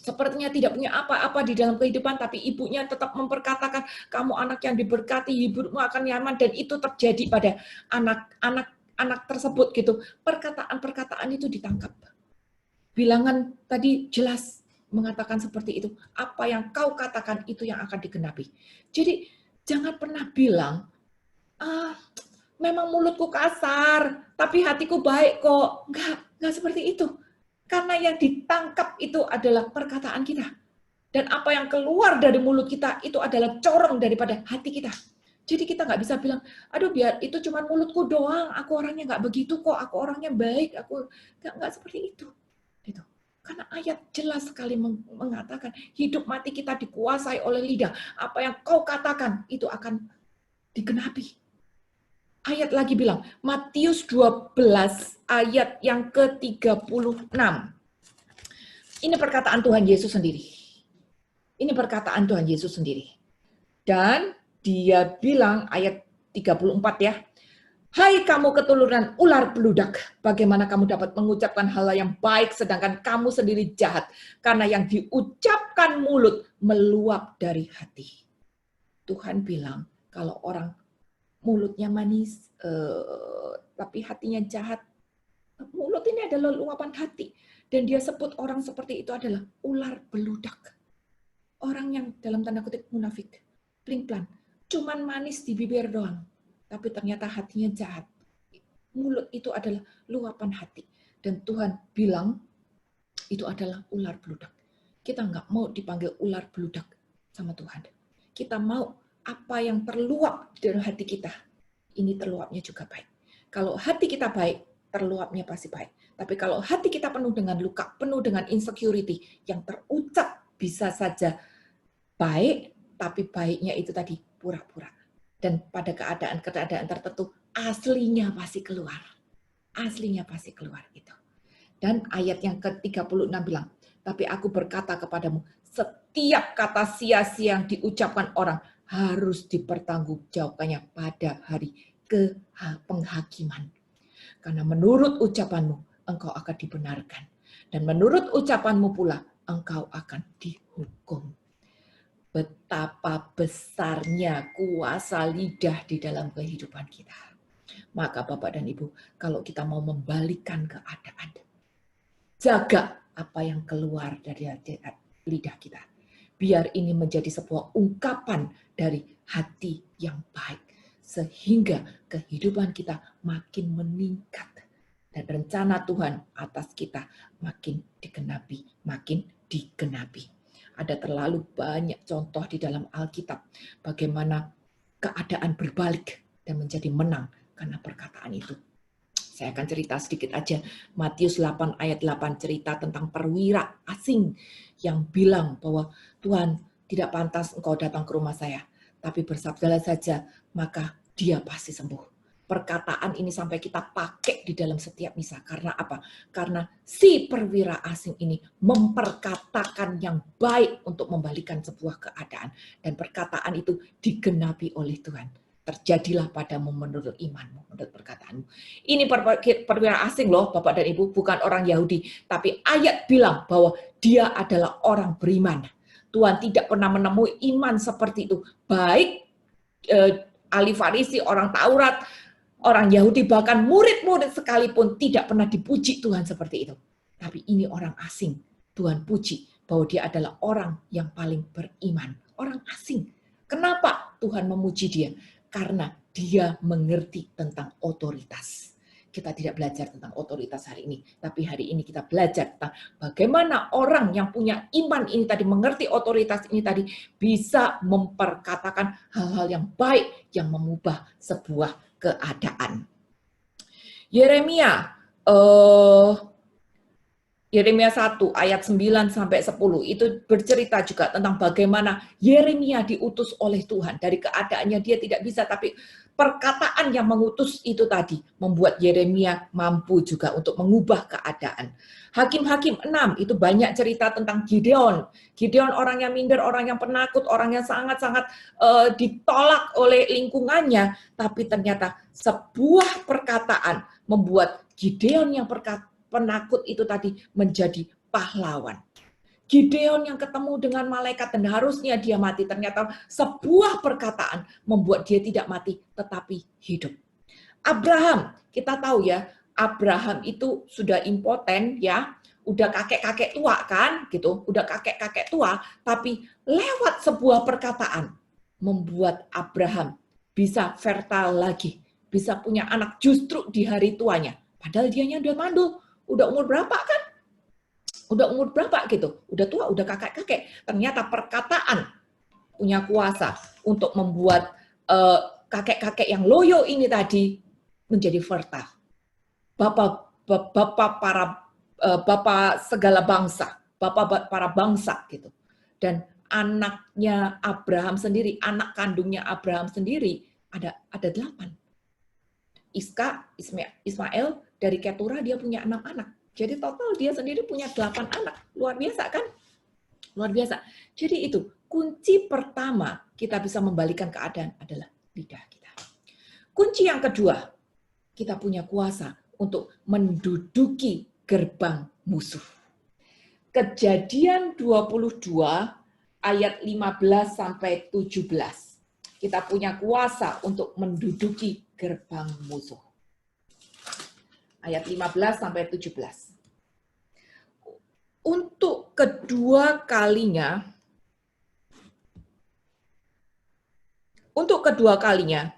sepertinya tidak punya apa-apa di dalam kehidupan, tapi ibunya tetap memperkatakan, kamu anak yang diberkati, hidupmu akan nyaman, dan itu terjadi pada anak tersebut gitu. Perkataan-perkataan itu ditangkap. Bilangan tadi jelas mengatakan seperti itu. Apa yang kau katakan itu yang akan digenapi. Jadi jangan pernah bilang, memang mulutku kasar, tapi hatiku baik kok. Enggak seperti itu. Karena yang ditangkap itu adalah perkataan kita. Dan apa yang keluar dari mulut kita itu adalah corong daripada hati kita. Jadi kita nggak bisa bilang, aduh biar itu cuma mulutku doang, aku orangnya nggak begitu kok, aku orangnya baik, aku nggak seperti itu. Gitu. Karena ayat jelas sekali mengatakan, hidup mati kita dikuasai oleh lidah. Apa yang kau katakan itu akan digenapi. Ayat lagi bilang, Matius 12 ayat yang ke-36. Ini perkataan Tuhan Yesus sendiri. Ini perkataan Tuhan Yesus sendiri. Dan dia bilang ayat 34 ya. Hai kamu keturunan ular beludak, bagaimana kamu dapat mengucapkan hal yang baik sedangkan kamu sendiri jahat? Karena yang diucapkan mulut meluap dari hati. Tuhan bilang kalau orang mulutnya manis, tapi hatinya jahat. Mulut ini adalah luapan hati. Dan dia sebut orang seperti itu adalah ular beludak. Orang yang dalam tanda kutip munafik, pelin-pelan, cuman manis di bibir doang, tapi ternyata hatinya jahat. Mulut itu adalah luapan hati. Dan Tuhan bilang itu adalah ular beludak. Kita nggak mau dipanggil ular beludak sama Tuhan. Kita mau apa yang terluap dari hati kita, ini terluapnya juga baik. Kalau hati kita baik, terluapnya pasti baik. Tapi kalau hati kita penuh dengan luka, penuh dengan insecurity, yang terucap bisa saja baik, tapi baiknya itu tadi pura-pura. Dan pada keadaan-keadaan tertentu, aslinya pasti keluar. Aslinya pasti keluar gitu. Dan ayat yang ke-36 bilang, tapi aku berkata kepadamu, setiap kata sia-sia yang diucapkan orang harus dipertanggungjawabkannya pada hari penghakiman. Karena menurut ucapanmu, engkau akan dibenarkan. Dan menurut ucapanmu pula, engkau akan dihukum. Betapa besarnya kuasa lidah di dalam kehidupan kita. Maka Bapak dan Ibu, kalau kita mau membalikkan keadaan, jaga apa yang keluar dari lidah kita. Biar ini menjadi sebuah ungkapan dari hati yang baik. Sehingga kehidupan kita makin meningkat. Dan rencana Tuhan atas kita makin digenapi. Ada terlalu banyak contoh di dalam Alkitab. Bagaimana keadaan berbalik dan menjadi menang karena perkataan itu. Saya akan cerita sedikit aja. Matius 8 ayat 8 cerita tentang perwira asing yang bilang bahwa Tuhan, tidak pantas engkau datang ke rumah saya, tapi bersabdalah saja, maka dia pasti sembuh. Perkataan ini sampai kita pakai di dalam setiap misa. Karena apa? Karena si perwira asing ini memperkatakan yang baik untuk membalikan sebuah keadaan. Dan perkataan itu digenapi oleh Tuhan. Terjadilah padamu menurut imanmu, menurut perkataanmu. Ini perwira asing loh, Bapak dan Ibu, bukan orang Yahudi. Tapi ayat bilang bahwa dia adalah orang beriman. Tuhan tidak pernah menemui iman seperti itu. Baik ahli Farisi, orang Taurat, orang Yahudi, bahkan murid-murid sekalipun tidak pernah dipuji Tuhan seperti itu. Tapi ini orang asing. Tuhan puji bahwa dia adalah orang yang paling beriman. Orang asing. Kenapa Tuhan memuji dia? Karena dia mengerti tentang otoritas. Kita tidak belajar tentang otoritas hari ini, tapi hari ini kita belajar tentang bagaimana orang yang punya iman ini tadi, mengerti otoritas ini tadi, bisa memperkatakan hal-hal yang baik yang mengubah sebuah keadaan. Yeremia 1 ayat 9 sampai 10 itu bercerita juga tentang bagaimana Yeremia diutus oleh Tuhan. Dari keadaannya dia tidak bisa, tapi perkataan yang mengutus itu tadi membuat Yeremia mampu juga untuk mengubah keadaan. Hakim-hakim 6 itu banyak cerita tentang Gideon. Gideon orang yang minder, orang yang penakut, orang yang sangat-sangat ditolak oleh lingkungannya, tapi ternyata sebuah perkataan membuat Gideon yang penakut itu tadi menjadi pahlawan. Gideon yang ketemu dengan malaikat dan harusnya dia mati, ternyata sebuah perkataan membuat dia tidak mati tetapi hidup. Abraham, kita tahu ya, Abraham itu sudah impoten ya, udah kakek-kakek tua kan, gitu, udah kakek-kakek tua, tapi lewat sebuah perkataan membuat Abraham bisa fertile lagi, bisa punya anak justru di hari tuanya. Padahal dianya udah mandul. Udah umur berapa kan? Udah umur berapa gitu? Udah tua, udah kakek-kakek. Ternyata perkataan punya kuasa untuk membuat kakek-kakek yang loyo ini tadi menjadi fertile. Bapak segala bangsa, bapak para bangsa gitu. Dan anaknya Abraham sendiri, anak kandungnya Abraham sendiri ada 8. Ismail dari Keturah dia punya 6 anak. Jadi total dia sendiri punya 8 anak. Luar biasa kan? Luar biasa. Jadi itu kunci pertama kita bisa membalikan keadaan adalah lidah kita. Kunci yang kedua, kita punya kuasa untuk menduduki gerbang musuh. Kejadian 22 ayat 15 sampai 17. Kita punya kuasa untuk menduduki gerbang musuh. Ayat 15 sampai 17. Untuk kedua kalinya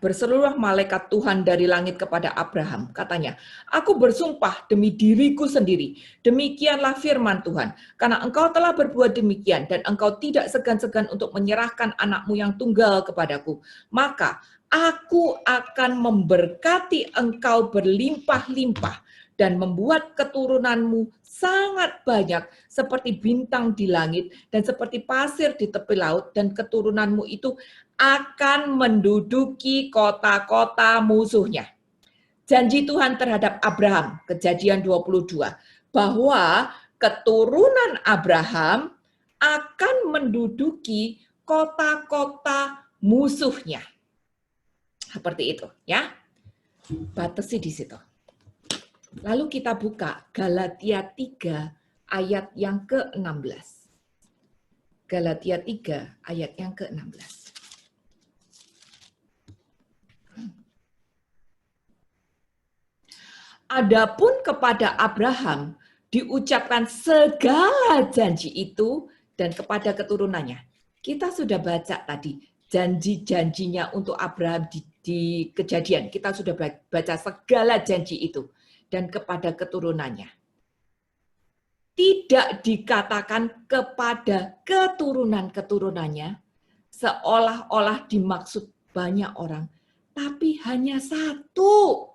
berseluruh malaikat Tuhan dari langit kepada Abraham. Katanya, aku bersumpah demi diriku sendiri. Demikianlah firman Tuhan. Karena engkau telah berbuat demikian dan engkau tidak segan-segan untuk menyerahkan anakmu yang tunggal kepadaku. Maka aku akan memberkati engkau berlimpah-limpah dan membuat keturunanmu sangat banyak seperti bintang di langit dan seperti pasir di tepi laut, dan keturunanmu itu akan menduduki kota-kota musuhnya. Janji Tuhan terhadap Abraham, Kejadian 22, bahwa keturunan Abraham akan menduduki kota-kota musuhnya. Seperti itu, ya. Batasi di situ. Lalu kita buka Galatia 3 ayat yang ke-16. Galatia 3 ayat yang ke-16. Adapun kepada Abraham diucapkan segala janji itu dan kepada keturunannya. Kita sudah baca tadi janji-janjinya untuk Abraham di Kejadian. Kita sudah baca segala janji itu dan kepada keturunannya. Tidak dikatakan kepada keturunan-keturunannya seolah-olah dimaksud banyak orang, tapi hanya satu.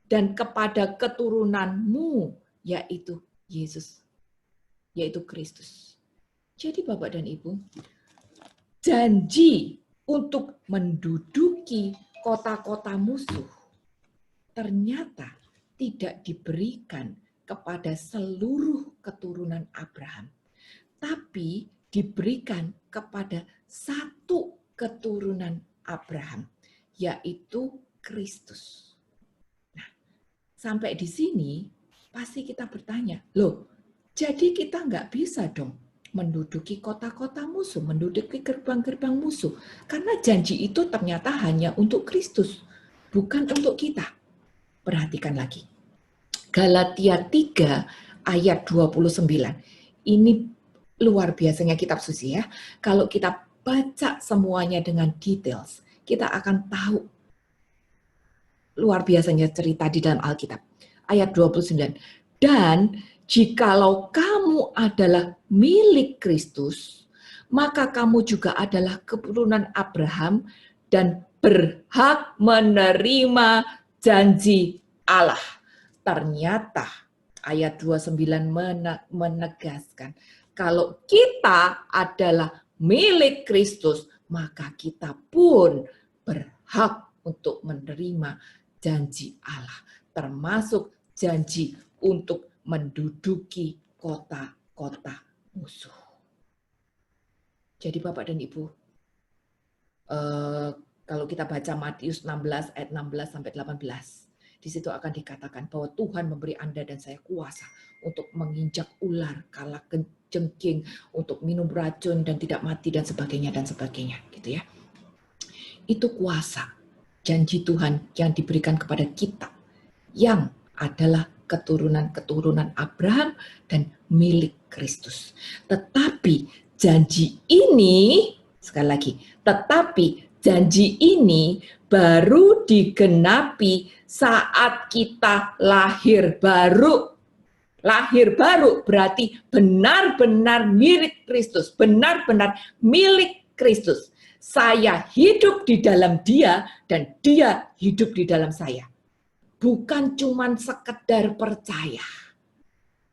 dan kepada keturunanmu, yaitu Yesus, yaitu Kristus. Jadi Bapak dan Ibu, janji untuk menduduki kota-kota musuh ternyata tidak diberikan kepada seluruh keturunan Abraham, tapi diberikan kepada satu keturunan Abraham, yaitu Kristus. Nah, sampai di sini pasti kita bertanya, loh, jadi kita nggak bisa dong menduduki kota-kota musuh, menduduki gerbang-gerbang musuh, karena janji itu ternyata hanya untuk Kristus, bukan untuk kita. Perhatikan lagi. Galatia 3 ayat 29. Ini luar biasanya kitab suci ya. Kalau kita baca semuanya dengan details, kita akan tahu luar biasanya cerita di dalam Alkitab. Ayat 29. Dan jikalau kamu adalah milik Kristus, maka kamu juga adalah keturunan Abraham dan berhak menerima janji Allah. Ternyata ayat 29 menegaskan, kalau kita adalah milik Kristus, maka kita pun berhak untuk menerima janji Allah, termasuk janji untuk menduduki kota-kota musuh. Jadi Bapak dan Ibu, kalau kita baca Matius 16 ayat 16 sampai 18, di situ akan dikatakan bahwa Tuhan memberi Anda dan saya kuasa untuk menginjak ular, kalak jengking, untuk minum racun dan tidak mati dan sebagainya, gitu ya. Itu kuasa janji Tuhan yang diberikan kepada kita, yang adalah keturunan-keturunan Abraham dan milik Kristus. Tetapi janji ini, sekali lagi, tetapi janji ini baru digenapi saat kita lahir baru. Lahir baru berarti benar-benar milik Kristus, benar-benar milik Kristus. Saya hidup di dalam Dia dan Dia hidup di dalam saya. Bukan cuma sekedar percaya,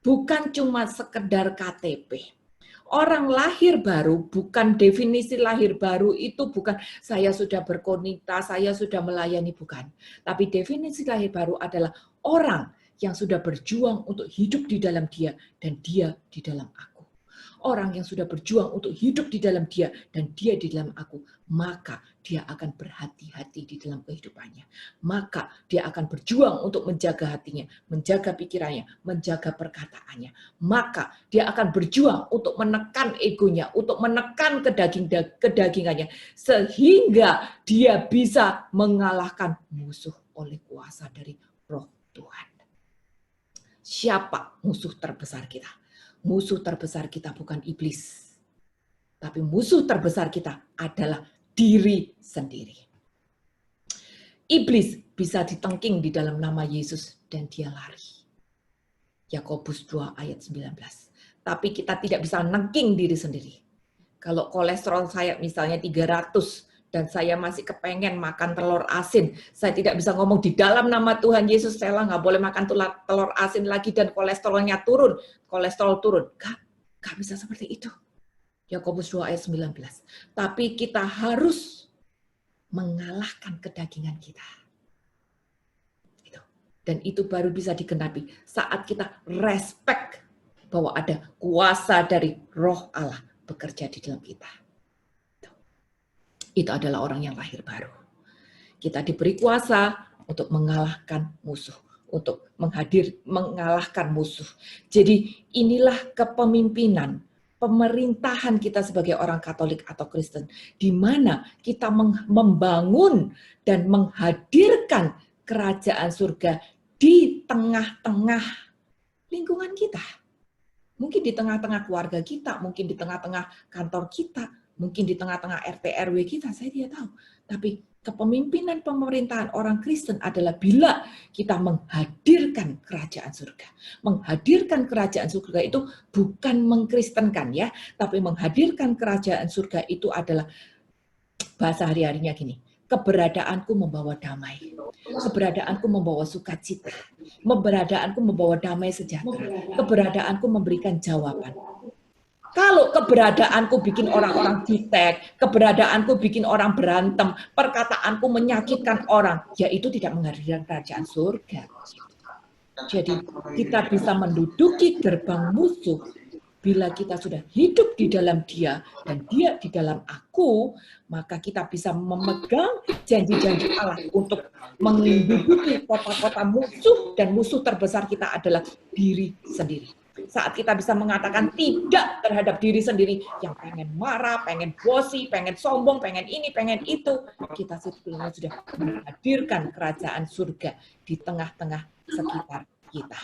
bukan cuma sekedar KTP. Orang lahir baru, bukan definisi lahir baru itu bukan saya sudah berkomunitas, saya sudah melayani, bukan. Tapi definisi lahir baru adalah orang yang sudah berjuang untuk hidup di dalam Dia dan Dia di dalam aku. Orang yang sudah berjuang untuk hidup di dalam Dia dan Dia di dalam aku, maka dia akan berhati-hati di dalam kehidupannya. Maka dia akan berjuang untuk menjaga hatinya, menjaga pikirannya, menjaga perkataannya. Maka dia akan berjuang untuk menekan egonya, untuk menekan kedagingannya, sehingga dia bisa mengalahkan musuh oleh kuasa dari Roh Tuhan. Siapa musuh terbesar kita? Musuh terbesar kita bukan iblis, tapi musuh terbesar kita adalah diri sendiri. Iblis bisa ditengking di dalam nama Yesus dan dia lari. Yakobus 2 ayat 19. Tapi kita tidak bisa nengking diri sendiri. Kalau kolesterol saya misalnya 300 dan saya masih kepengen makan telur asin, saya tidak bisa ngomong di dalam nama Tuhan Yesus, saya nggak boleh makan telur asin lagi dan kolesterolnya turun, kolesterol turun. Gak bisa seperti itu. Yakobus 2 ayat 19. Tapi kita harus mengalahkan kedagingan kita. Dan itu baru bisa digenapi saat kita respect bahwa ada kuasa dari Roh Allah bekerja di dalam kita. Itu adalah orang yang lahir baru. Kita diberi kuasa untuk mengalahkan musuh, untuk mengalahkan musuh. Jadi inilah kepemimpinan, pemerintahan kita sebagai orang Katolik atau Kristen, di mana kita membangun dan menghadirkan kerajaan surga di tengah-tengah lingkungan kita. Mungkin di tengah-tengah keluarga kita, mungkin di tengah-tengah kantor kita, mungkin di tengah-tengah RT RW kita, saya tidak tahu. Tapi kepemimpinan pemerintahan orang Kristen adalah bila kita menghadirkan kerajaan surga. Menghadirkan kerajaan surga itu bukan mengkristenkan ya, tapi menghadirkan kerajaan surga itu adalah bahasa hari-harinya gini. keberadaanku membawa damai. Keberadaanku membawa sukacita. Keberadaanku membawa damai sejahtera. Keberadaanku memberikan jawaban. Kalau keberadaanku bikin orang-orang jutek, keberadaanku bikin orang berantem, perkataanku menyakitkan orang, ya itu tidak menghadirkan kerajaan surga. Jadi kita bisa menduduki gerbang musuh bila kita sudah hidup di dalam Dia dan Dia di dalam aku, maka kita bisa memegang janji-janji Allah untuk menduduki kota-kota musuh, dan musuh terbesar kita adalah diri sendiri. Saat kita bisa mengatakan tidak terhadap diri sendiri yang pengen marah, pengen bosi, pengen sombong, pengen ini, pengen itu, kita sebetulnya sudah menghadirkan kerajaan surga di tengah-tengah sekitar kita.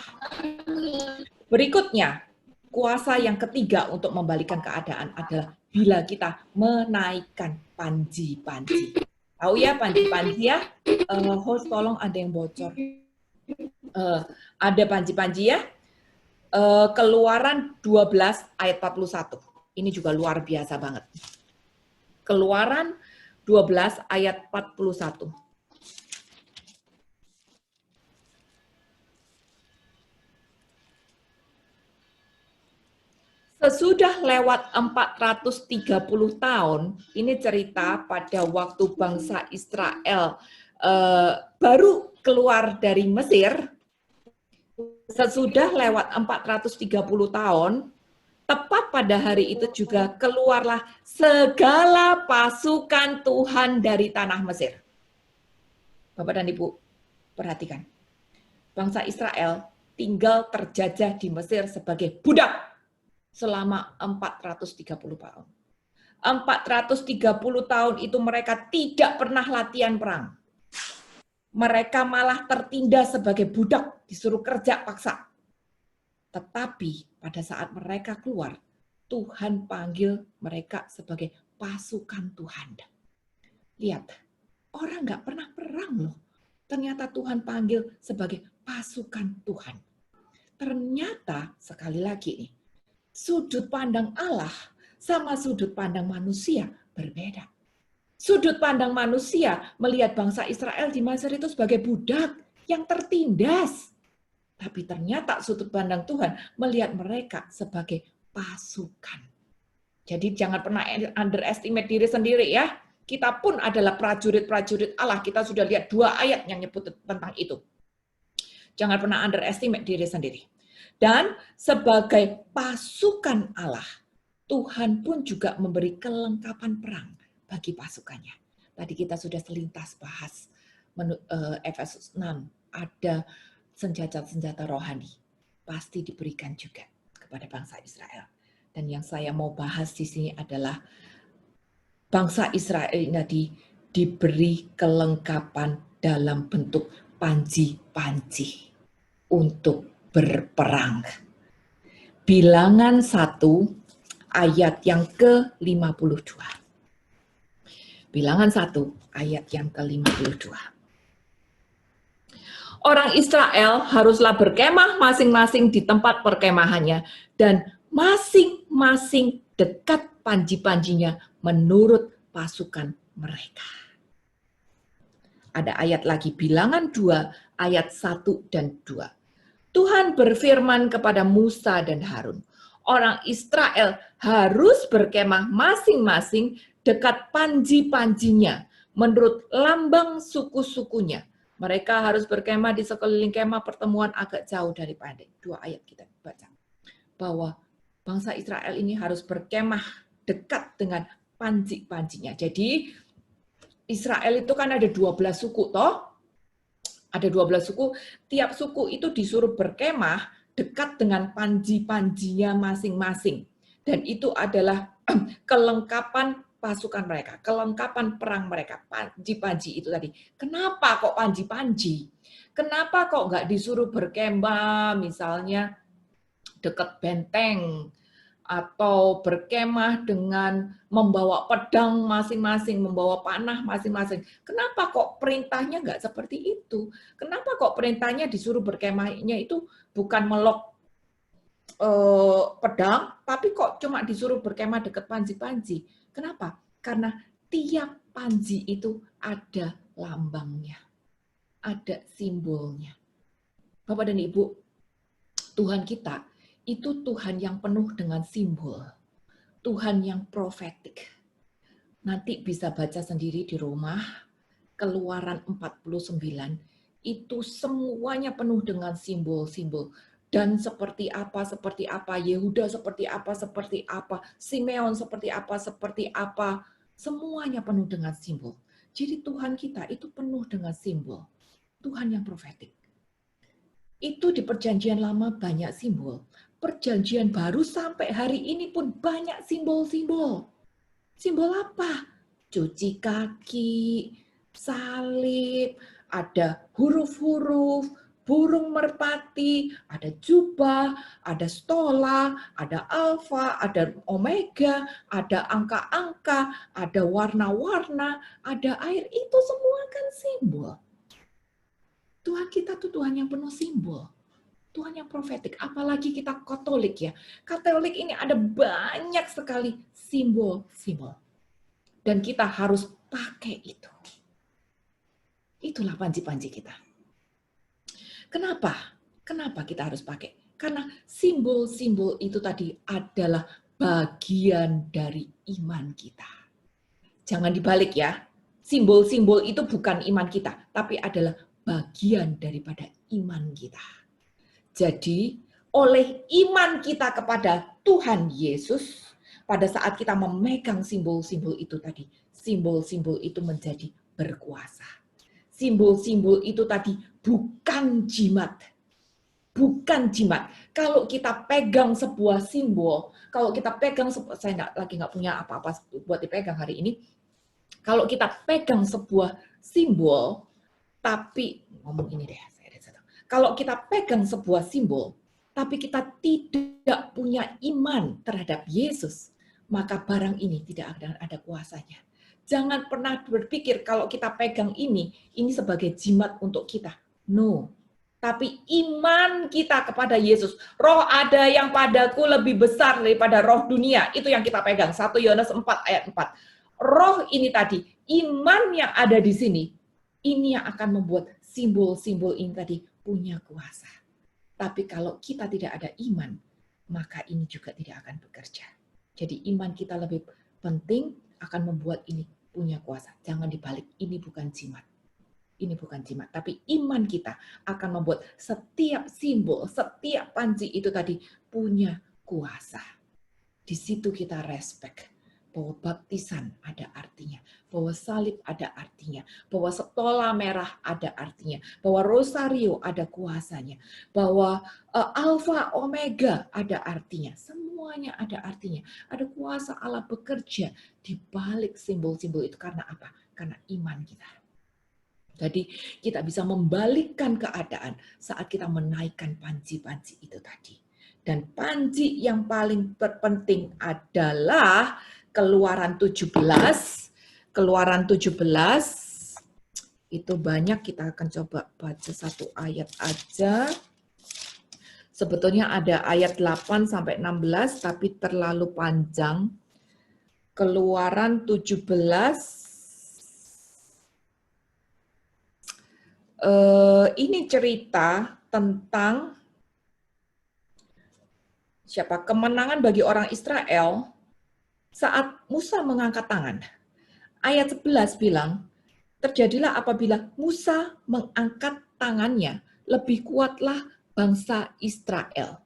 Berikutnya, kuasa yang ketiga untuk membalikan keadaan adalah bila kita menaikkan panji-panji. Tahu ya panji-panji ya? Host tolong ada yang bocor. Ada panji-panji ya? Keluaran 12 ayat 41. Ini juga luar biasa banget. Keluaran 12 ayat 41. Sesudah lewat 430 tahun, ini cerita pada waktu bangsa Israel baru keluar dari Mesir. Sesudah lewat 430 tahun, tepat pada hari itu juga keluarlah segala pasukan Tuhan dari tanah Mesir. Bapak dan Ibu, perhatikan. Bangsa Israel tinggal terjajah di Mesir sebagai budak selama 430 tahun. 430 tahun itu mereka tidak pernah latihan perang. Mereka malah tertindas sebagai budak, disuruh kerja paksa. Tetapi pada saat mereka keluar, Tuhan panggil mereka sebagai pasukan Tuhan. Lihat, orang nggak pernah perang loh. Ternyata Tuhan panggil sebagai pasukan Tuhan. Ternyata, sekali lagi nih, sudut pandang Allah sama sudut pandang manusia berbeda. Sudut pandang manusia melihat bangsa Israel di Mesir itu sebagai budak yang tertindas. Tapi ternyata sudut pandang Tuhan melihat mereka sebagai pasukan. Jadi jangan pernah underestimate diri sendiri ya. Kita pun adalah prajurit-prajurit Allah. Kita sudah lihat 2 ayat yang nyebut tentang itu. Jangan pernah underestimate diri sendiri. Dan sebagai pasukan Allah, Tuhan pun juga memberi kelengkapan perang bagi pasukannya. Tadi kita sudah selintas bahas Efesus 6, ada senjata-senjata rohani. Pasti diberikan juga kepada bangsa Israel. Dan yang saya mau bahas di sini adalah bangsa Israel ini diberi kelengkapan dalam bentuk panji-panji untuk berperang. Bilangan 1 ayat yang ke-52. Bilangan 1 ayat yang ke-52. Orang Israel haruslah berkemah masing-masing di tempat perkemahannya dan masing-masing dekat panji-panjinya menurut pasukan mereka. Ada ayat lagi, Bilangan 2 ayat 1 dan 2. Tuhan berfirman kepada Musa dan Harun, orang Israel harus berkemah masing-masing dekat panji-panjinya menurut lambang suku-sukunya. Mereka harus berkemah di sekeliling kemah pertemuan agak jauh dari pantai. 2 ayat kita baca. Bahwa bangsa Israel ini harus berkemah dekat dengan panji-panjinya. Jadi Israel itu kan ada 12 suku toh. Ada 12 suku, tiap suku itu disuruh berkemah dekat dengan panji-panjinya masing-masing. Dan itu adalah kelengkapan pasukan mereka, kelengkapan perang mereka, panji-panji itu tadi. Kenapa kok panji-panji? Kenapa kok nggak disuruh berkemah misalnya dekat benteng, atau berkemah dengan membawa pedang masing-masing, membawa panah masing-masing. Kenapa kok perintahnya nggak seperti itu? Kenapa kok perintahnya disuruh berkemahnya itu bukan melok pedang, tapi kok cuma disuruh berkemah dekat panji-panji? Kenapa? Karena tiap panji itu ada lambangnya, ada simbolnya. Bapak dan Ibu, Tuhan kita itu Tuhan yang penuh dengan simbol, Tuhan yang profetik. Nanti bisa baca sendiri di rumah, Keluaran 49, itu semuanya penuh dengan simbol-simbol. Dan seperti apa, Yehuda seperti apa, Simeon seperti apa, semuanya penuh dengan simbol. Jadi Tuhan kita itu penuh dengan simbol, Tuhan yang profetik. Itu di perjanjian lama banyak simbol. Perjanjian baru sampai hari ini pun banyak simbol-simbol. Simbol apa? Cuci kaki, salib, ada huruf-huruf, burung merpati, ada jubah, ada stola, ada alfa, ada omega, ada angka-angka, ada warna-warna, ada air. Itu semua kan simbol. Tuhan kita tuh Tuhan yang penuh simbol. Tuhan yang profetik. Apalagi kita Katolik ya. Katolik ini ada banyak sekali simbol-simbol. Dan kita harus pakai itu. Itulah panji-panji kita. Kenapa? Kenapa kita harus pakai? Karena simbol-simbol itu tadi adalah bagian dari iman kita. Jangan dibalik ya. Simbol-simbol itu bukan iman kita, tapi adalah bagian daripada iman kita. Jadi, oleh iman kita kepada Tuhan Yesus, pada saat kita memegang simbol-simbol itu tadi, simbol-simbol itu menjadi berkuasa. Simbol-simbol itu tadi bukan jimat. Bukan jimat. Kalau kita pegang sebuah simbol, kalau kita pegang, saya lagi nggak punya apa-apa buat dipegang hari ini, kalau kita pegang sebuah simbol, tapi ngomong ini deh, kalau kita pegang sebuah simbol, tapi kita tidak punya iman terhadap Yesus, maka barang ini tidak ada kuasanya. Jangan pernah berpikir kalau kita pegang ini sebagai jimat untuk kita. No. Tapi iman kita kepada Yesus. Roh ada yang padaku lebih besar daripada roh dunia. Itu yang kita pegang. 1 Yohanes 4 ayat 4. Roh ini tadi, iman yang ada di sini, ini yang akan membuat simbol-simbol ini tadi punya kuasa. Tapi kalau kita tidak ada iman, maka ini juga tidak akan bekerja. Jadi iman kita lebih penting, akan membuat ini punya kuasa. Jangan dibalik, ini bukan jimat. Ini bukan jimat, tapi iman kita akan membuat setiap simbol, setiap panji itu tadi punya kuasa. Di situ kita respect bahwa baptisan ada artinya, bahwa salib ada artinya, bahwa stola merah ada artinya, bahwa rosario ada kuasanya, bahwa alfa omega ada artinya. Semuanya ada artinya. Ada kuasa Allah bekerja di balik simbol-simbol itu. Karena apa? Karena iman kita. Jadi kita bisa membalikkan keadaan saat kita menaikkan panji-panji itu tadi. Dan panji yang paling terpenting adalah Keluaran 17. Keluaran 17 itu banyak, kita akan coba baca satu ayat aja. Sebetulnya ada ayat 8 sampai 16 tapi terlalu panjang. Keluaran 17 ini cerita tentang kemenangan bagi orang Israel saat Musa mengangkat tangan. Ayat 11 bilang, terjadilah apabila Musa mengangkat tangannya, lebih kuatlah bangsa Israel.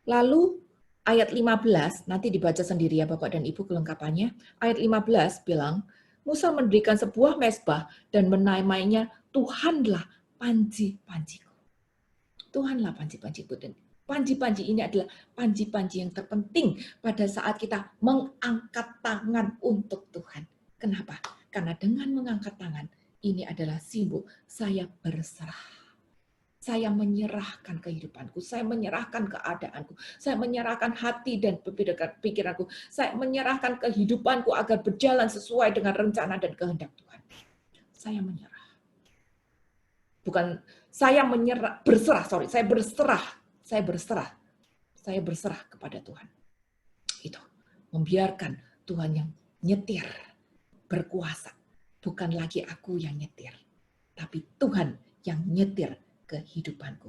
Lalu ayat 15, nanti dibaca sendiri ya Bapak dan Ibu kelengkapannya. Ayat 15 bilang, Musa mendirikan sebuah mezbah dan menamainya Tuhanlah panji-panjiku. Tuhanlah panji-panjiku. Dan panji-panji ini adalah panji-panji yang terpenting pada saat kita mengangkat tangan untuk Tuhan. Kenapa? Karena dengan mengangkat tangan, ini adalah simbol saya berserah. Saya menyerahkan kehidupanku, saya menyerahkan keadaanku, saya menyerahkan hati dan pikiranku, saya menyerahkan kehidupanku agar berjalan sesuai dengan rencana dan kehendak Tuhan. Saya menyerah. Bukan saya menyerah, berserah, saya berserah kepada Tuhan. Itu membiarkan Tuhan yang nyetir, berkuasa. bukan lagi aku yang nyetir, tapi Tuhan yang nyetir kehidupanku.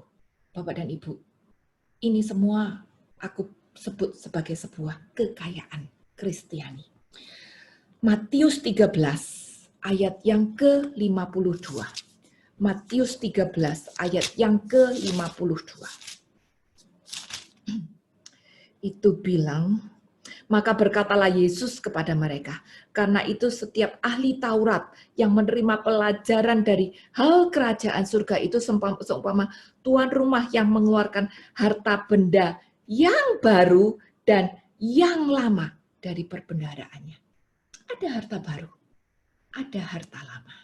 Bapak dan Ibu, ini semua aku sebut sebagai sebuah kekayaan Kristiani. Matius 13 ayat yang ke-52. Matius 13 ayat yang ke-52. Itu bilang, maka berkatalah Yesus kepada mereka, karena itu setiap ahli Taurat yang menerima pelajaran dari hal kerajaan surga itu seumpama tuan rumah yang mengeluarkan harta benda yang baru dan yang lama dari perbendaharaannya. Ada harta baru, ada harta lama.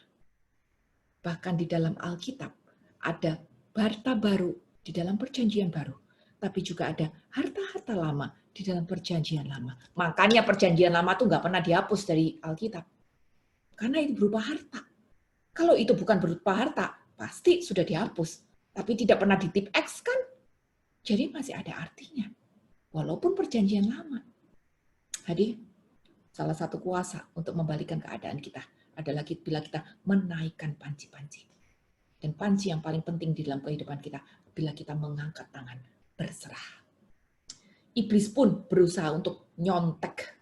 Bahkan di dalam Alkitab ada harta baru di dalam perjanjian baru, tapi juga ada harta-harta lama di dalam perjanjian lama. Makanya perjanjian lama tuh nggak pernah dihapus dari Alkitab. Karena itu berupa harta. Kalau itu bukan berupa harta, pasti sudah dihapus. Tapi tidak pernah ditip X kan? Jadi masih ada artinya. Walaupun perjanjian lama. Jadi salah satu kuasa untuk membalikan keadaan kita adalah bila kita menaikkan panci-panci. Dan panci yang paling penting di dalam kehidupan kita, bila kita mengangkat tangan, berserah. Iblis pun berusaha untuk nyontek.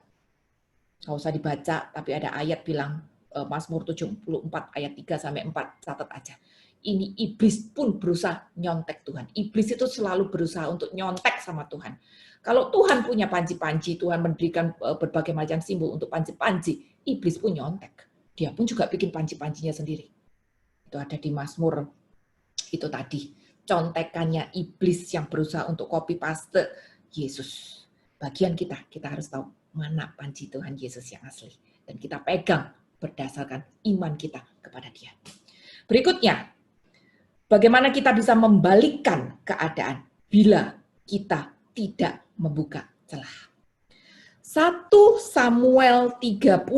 Nggak usah dibaca, tapi ada ayat bilang, Mazmur 74 ayat 3-4, catat aja. Ini iblis pun berusaha nyontek Tuhan. Iblis itu selalu berusaha untuk nyontek sama Tuhan. Kalau Tuhan punya panci-panci, Tuhan memberikan berbagai macam simbol untuk panci-panci, iblis pun nyontek. Dia pun juga bikin panci-pancinya sendiri. Itu ada di Mazmur itu tadi. Contekannya iblis yang berusaha untuk copy paste Yesus. Bagian kita harus tahu mana panci Tuhan Yesus yang asli. Dan kita pegang berdasarkan iman kita kepada Dia. Berikutnya, bagaimana kita bisa membalikkan keadaan bila kita tidak membuka celah. 1 Samuel 30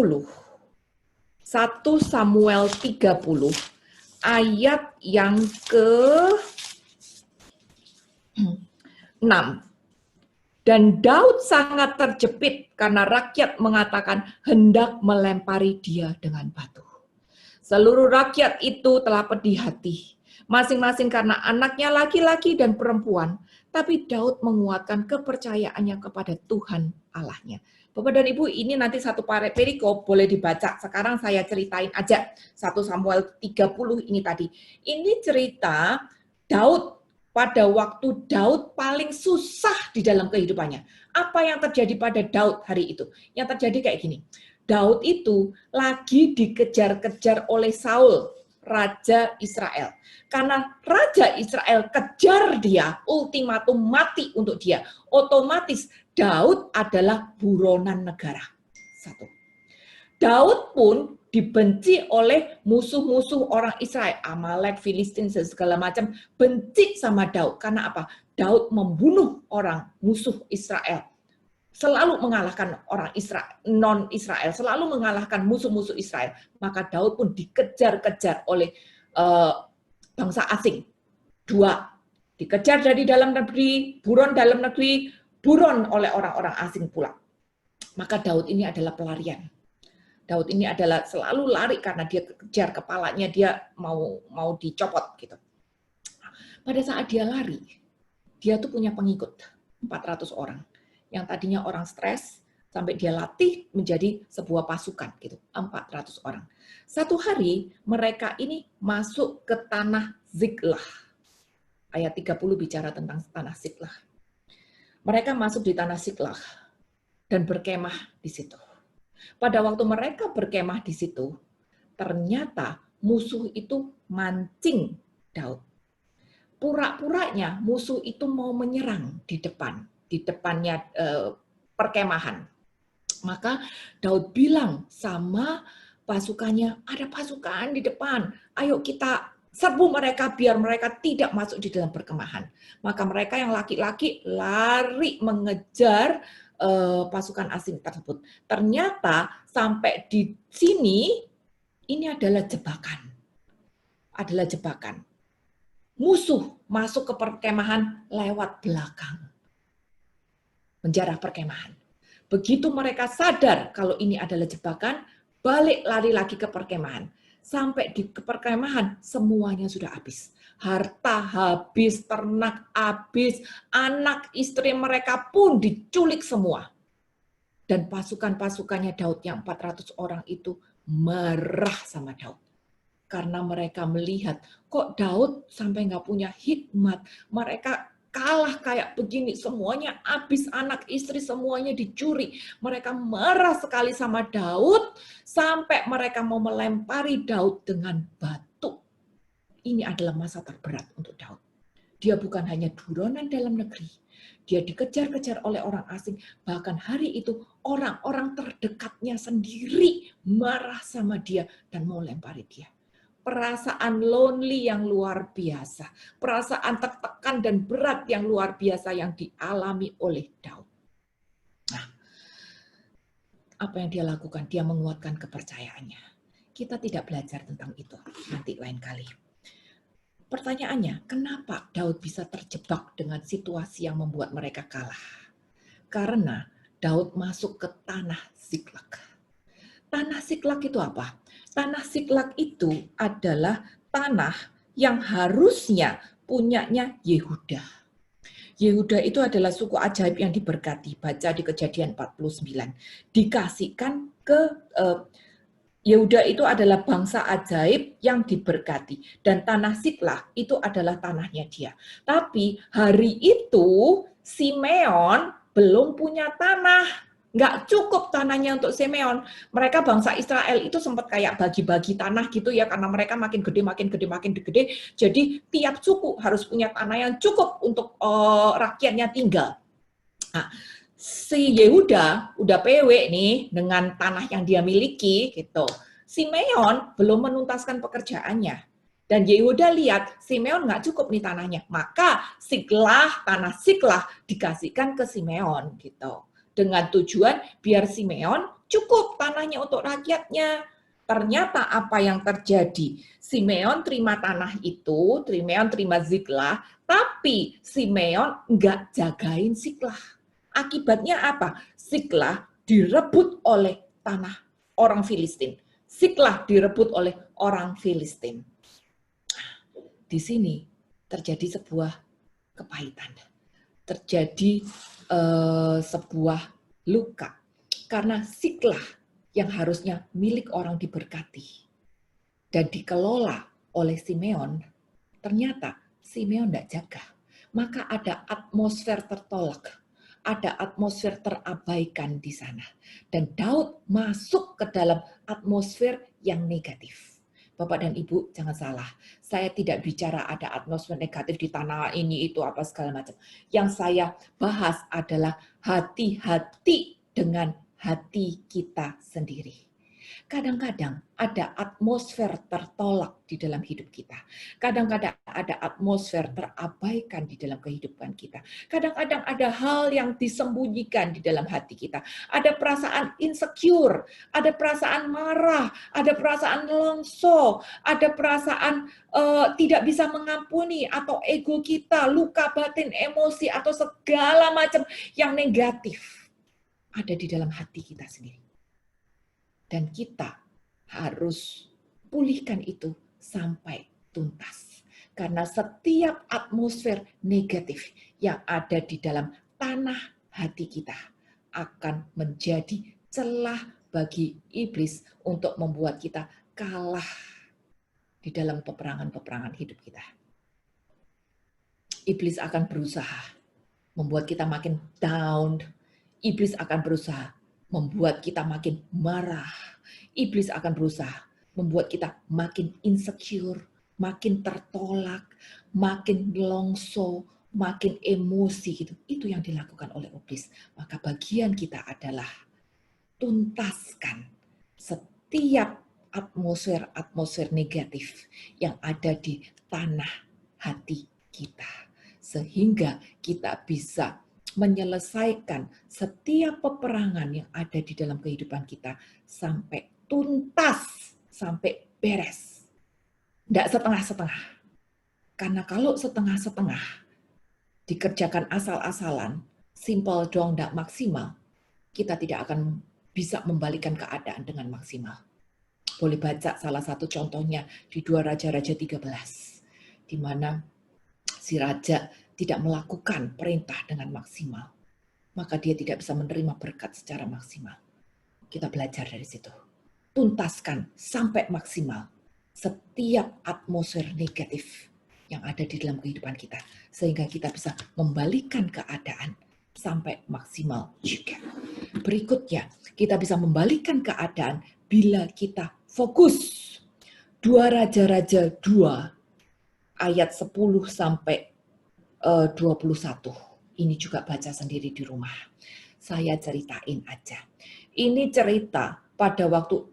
ayat yang ke-6. Dan Daud sangat terjepit karena rakyat mengatakan hendak melempari dia dengan batu. Seluruh rakyat itu telah pedih hati, masing-masing karena anaknya laki-laki dan perempuan, tapi Daud menguatkan kepercayaannya kepada Tuhan Allahnya. Bapak dan Ibu, ini nanti satu perikop boleh dibaca. Sekarang saya ceritain aja 1 Samuel 30 ini tadi. Ini cerita Daud pada waktu Daud paling susah di dalam kehidupannya. Apa yang terjadi pada Daud hari itu? Yang terjadi kayak gini. Daud itu lagi dikejar-kejar oleh Saul, Raja Israel. Karena Raja Israel kejar dia, ultimatum mati untuk dia. Otomatis Daud adalah buronan negara. 1. Daud pun dibenci oleh musuh-musuh orang Israel, Amalek, Filistin, segala macam, benci sama Daud. Karena apa? Daud membunuh orang musuh Israel. Selalu mengalahkan orang Israel, non-Israel, selalu mengalahkan musuh-musuh Israel. Maka Daud pun dikejar-kejar oleh bangsa asing. 2, dikejar dari dalam negeri, buron dalam negeri, buron oleh orang-orang asing pula. Maka Daud ini adalah pelarian. Daud ini adalah selalu lari karena dia kejar, kepalanya dia mau dicopot gitu. Pada saat dia lari, dia tuh punya pengikut 400 orang. Yang tadinya orang stres sampai dia latih menjadi sebuah pasukan gitu, 400 orang. Satu hari mereka ini masuk ke tanah Ziklah. Ayat 30 bicara tentang tanah Ziklah. Mereka masuk di tanah Ziklah dan berkemah di situ. Pada waktu mereka berkemah di situ, ternyata musuh itu mancing Daud. Pura-puranya musuh itu mau menyerang di depannya perkemahan. Maka Daud bilang sama pasukannya, ada pasukan di depan, ayo kita serbu mereka biar mereka tidak masuk di dalam perkemahan. Maka mereka yang laki-laki lari mengejar pasukan asing tersebut. Ternyata sampai di sini ini adalah jebakan. Adalah jebakan. Musuh masuk ke perkemahan lewat belakang. Menjarah perkemahan. Begitu mereka sadar kalau ini adalah jebakan, balik lari lagi ke perkemahan. Sampai di perkemahan semuanya sudah habis. Harta habis, ternak habis, anak istri mereka pun diculik semua. Dan pasukan-pasukannya Daud yang 400 orang itu marah sama Daud. Karena mereka melihat, kok Daud sampai nggak punya hikmat. Mereka kalah kayak begini, semuanya habis, anak istri semuanya dicuri. Mereka marah sekali sama Daud, sampai mereka mau melempari Daud dengan batu. Ini adalah masa terberat untuk Daud. Dia bukan hanya buronan dalam negeri, dia dikejar-kejar oleh orang asing. Bahkan hari itu orang-orang terdekatnya sendiri marah sama dia dan mau lempari dia. Perasaan lonely yang luar biasa, perasaan tertekan dan berat yang luar biasa yang dialami oleh Daud. Nah, apa yang dia lakukan? Dia menguatkan kepercayaannya. Kita tidak belajar tentang itu nanti lain kali. Pertanyaannya, kenapa Daud bisa terjebak dengan situasi yang membuat mereka kalah? Karena Daud masuk ke tanah Siklag. Tanah Siklag itu apa? Tanah Siklag itu adalah tanah yang harusnya punyanya Yehuda. Yehuda itu adalah suku ajaib yang diberkati. Baca di Kejadian 49. Dikasihkan ke Yehuda itu adalah bangsa ajaib yang diberkati. Dan tanah Siklag itu adalah tanahnya dia. Tapi hari itu Simeon belum punya tanah. Nggak cukup tanahnya untuk Simeon. Mereka bangsa Israel itu sempat kayak bagi-bagi tanah gitu ya, karena mereka makin gede, makin gede, makin gede. Jadi tiap suku harus punya tanah yang cukup untuk rakyatnya tinggal. Nah, si Yehuda udah PW nih dengan tanah yang dia miliki gitu. Simeon belum menuntaskan pekerjaannya. Dan Yehuda lihat Simeon nggak cukup nih tanahnya. Maka tanah Siklah dikasihkan ke Simeon gitu. Dengan tujuan biar Simeon cukup tanahnya untuk rakyatnya. Ternyata apa yang terjadi? Simeon terima tanah itu, Simeon terima Siklah, tapi Simeon nggak jagain Siklah. Akibatnya apa? Siklah direbut oleh tanah orang Filistin. Siklah direbut oleh orang Filistin. Di sini terjadi sebuah kepahitan. Terjadi sebuah luka. Karena Siklah yang harusnya milik orang diberkati dan dikelola oleh Simeon, ternyata Simeon tidak jaga. Maka ada atmosfer tertolak, ada atmosfer terabaikan di sana. Dan Daud masuk ke dalam atmosfer yang negatif. Bapak dan Ibu, jangan salah. Saya tidak bicara ada atmosfer negatif di tanah ini, itu, apa segala macam. Yang saya bahas adalah hati-hati dengan hati kita sendiri. Kadang-kadang ada atmosfer tertolak di dalam hidup kita. Kadang-kadang ada atmosfer terabaikan di dalam kehidupan kita. Kadang-kadang ada hal yang disembunyikan di dalam hati kita. Ada perasaan insecure, ada perasaan marah, ada perasaan longso, ada perasaan tidak bisa mengampuni, atau ego kita, luka batin, emosi, atau segala macam yang negatif ada di dalam hati kita sendiri. Dan kita harus pulihkan itu sampai tuntas. Karena setiap atmosfer negatif yang ada di dalam tanah hati kita akan menjadi celah bagi iblis untuk membuat kita kalah di dalam peperangan-peperangan hidup kita. Iblis akan berusaha membuat kita makin down. Iblis akan berusaha membuat kita makin marah. Iblis akan berusaha membuat kita makin insecure, makin tertolak, makin longso, makin emosi gitu. Itu yang dilakukan oleh iblis. Maka bagian kita adalah tuntaskan setiap atmosfer negatif yang ada di tanah hati kita. Sehingga kita bisa menyelesaikan setiap peperangan yang ada di dalam kehidupan kita sampai tuntas, sampai beres. Tidak setengah-setengah. Karena kalau setengah-setengah dikerjakan asal-asalan, simple doang, tidak maksimal, kita tidak akan bisa membalikan keadaan dengan maksimal. Boleh baca salah satu contohnya di 2 Raja-Raja 13, di mana si raja tidak melakukan perintah dengan maksimal, maka dia tidak bisa menerima berkat secara maksimal. Kita belajar dari situ. Tuntaskan sampai maksimal setiap atmosfer negatif yang ada di dalam kehidupan kita, sehingga kita bisa membalikan keadaan sampai maksimal juga. Berikutnya, kita bisa membalikan keadaan bila kita fokus. 2 Raja-Raja 2 ayat 10 sampai 21. Ini juga baca sendiri di rumah. Saya ceritain aja. Ini cerita pada waktu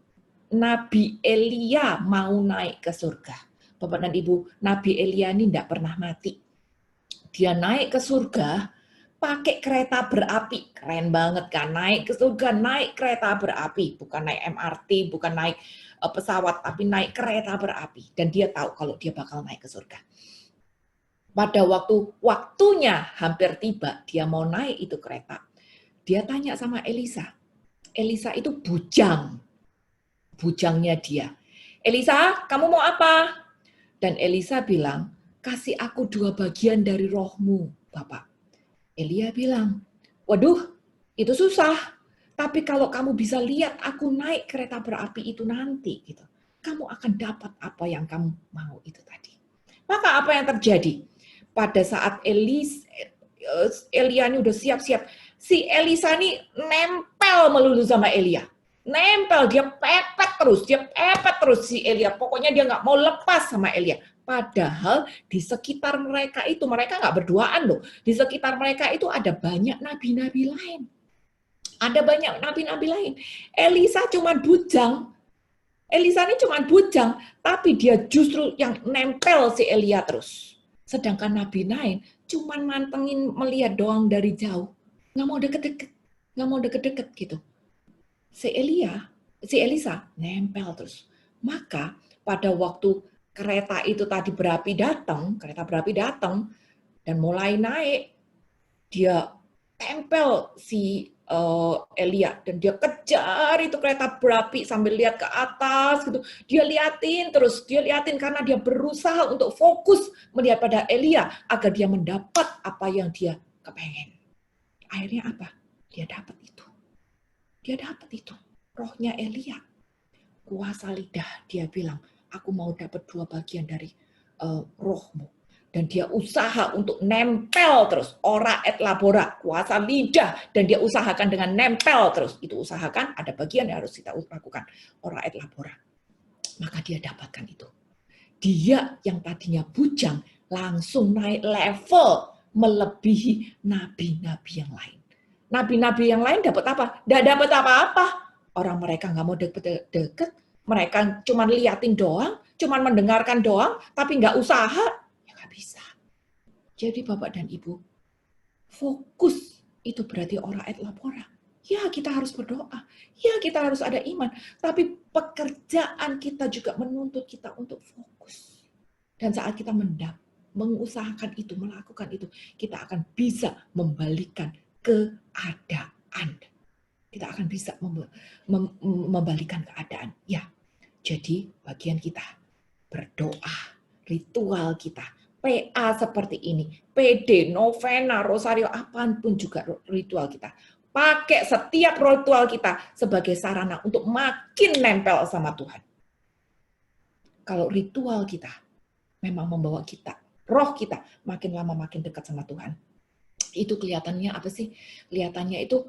Nabi Elia mau naik ke surga. Bapak dan Ibu, Nabi Elia ini tidak pernah mati. Dia naik ke surga pakai kereta berapi. Keren banget kan, naik ke surga, naik kereta berapi. Bukan naik MRT, bukan naik pesawat, tapi naik kereta berapi. Dan dia tahu kalau dia bakal naik ke surga. Pada waktunya hampir tiba, dia mau naik itu kereta. Dia tanya sama Elisa. Elisa itu bujangnya dia. Elisa, kamu mau apa? Dan Elisa bilang, kasih aku 2 bagian dari rohmu, Bapak. Elia bilang, waduh, itu susah. Tapi kalau kamu bisa lihat aku naik kereta berapi itu nanti, gitu, kamu akan dapat apa yang kamu mau itu tadi. Maka apa yang terjadi? Pada saat Elia ini udah siap-siap, si Elisa ini nempel melulu sama Elia. Nempel, dia pepet terus si Elia. Pokoknya dia nggak mau lepas sama Elia. Padahal di sekitar mereka itu, mereka nggak berduaan loh. Di sekitar mereka itu ada banyak nabi-nabi lain. Ada banyak nabi-nabi lain. Elisa cuma bujang. Elisa ini cuma bujang, tapi dia justru yang nempel si Elia terus. Sedangkan nabi lain cuma mantengin melihat doang dari jauh. Nggak mau deket-deket gitu. Si Elisa nempel terus. Maka pada waktu kereta berapi datang dan mulai naik, dia tempel si Elia dan dia kejar itu kereta berapi sambil lihat ke atas gitu. Dia liatin karena dia berusaha untuk fokus melihat pada Elia agar dia mendapat apa yang dia kepengen. Akhirnya apa? Dia dapat itu. Rohnya Elia. Kuasa lidah, dia bilang, aku mau dapat 2 bagian dari rohmu. Dan dia usaha untuk nempel terus. Ora et labora, kuasa lidah. Dan dia usahakan dengan nempel terus. Itu usahakan, ada bagian yang harus kita lakukan. Ora et labora. Maka dia dapatkan itu. Dia yang tadinya bujang, langsung naik level melebihi nabi-nabi yang lain. Nabi-nabi yang lain dapat apa? Tidak dapat apa-apa. Orang mereka nggak mau deket, mereka cuma liatin doang, cuma mendengarkan doang, tapi nggak usaha. Bisa. Jadi Bapak dan Ibu, fokus itu berarti ora et labora. Ya kita harus berdoa, ya kita harus ada iman, tapi pekerjaan kita juga menuntut kita untuk fokus. Dan saat kita mengusahakan itu, melakukan itu, kita akan bisa membalikan keadaan. Kita akan bisa membalikan keadaan. Ya, jadi bagian kita berdoa, ritual kita, PA seperti ini, PD, novena, rosario, apapun juga ritual kita. Pakai setiap ritual kita sebagai sarana untuk makin nempel sama Tuhan. Kalau ritual kita memang membawa kita, roh kita makin lama makin dekat sama Tuhan. Itu kelihatannya apa sih? Kelihatannya itu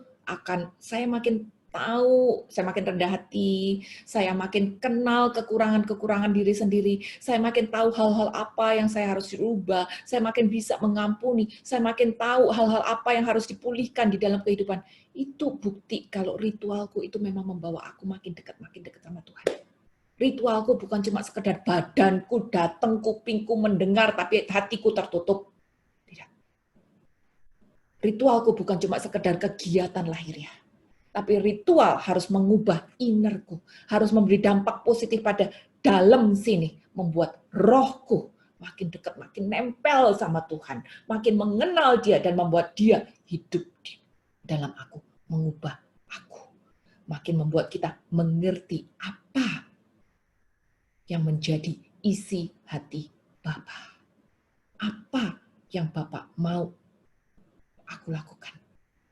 saya makin tahu, saya makin rendah hati, saya makin kenal kekurangan-kekurangan diri sendiri, saya makin tahu hal-hal apa yang saya harus dirubah, saya makin bisa mengampuni, saya makin tahu hal-hal apa yang harus dipulihkan di dalam kehidupan. Itu bukti kalau ritualku itu memang membawa aku makin dekat sama Tuhan. Ritualku bukan cuma sekedar badanku datang, kupingku mendengar, tapi hatiku tertutup. Tidak. Ritualku bukan cuma sekedar kegiatan lahiriah. Tapi ritual harus mengubah innerku, harus memberi dampak positif pada dalam sini, membuat rohku makin dekat, makin nempel sama Tuhan, makin mengenal Dia dan membuat Dia hidup di dalam aku, mengubah aku, makin membuat kita mengerti apa yang menjadi isi hati Bapa. Apa yang Bapak mau aku lakukan?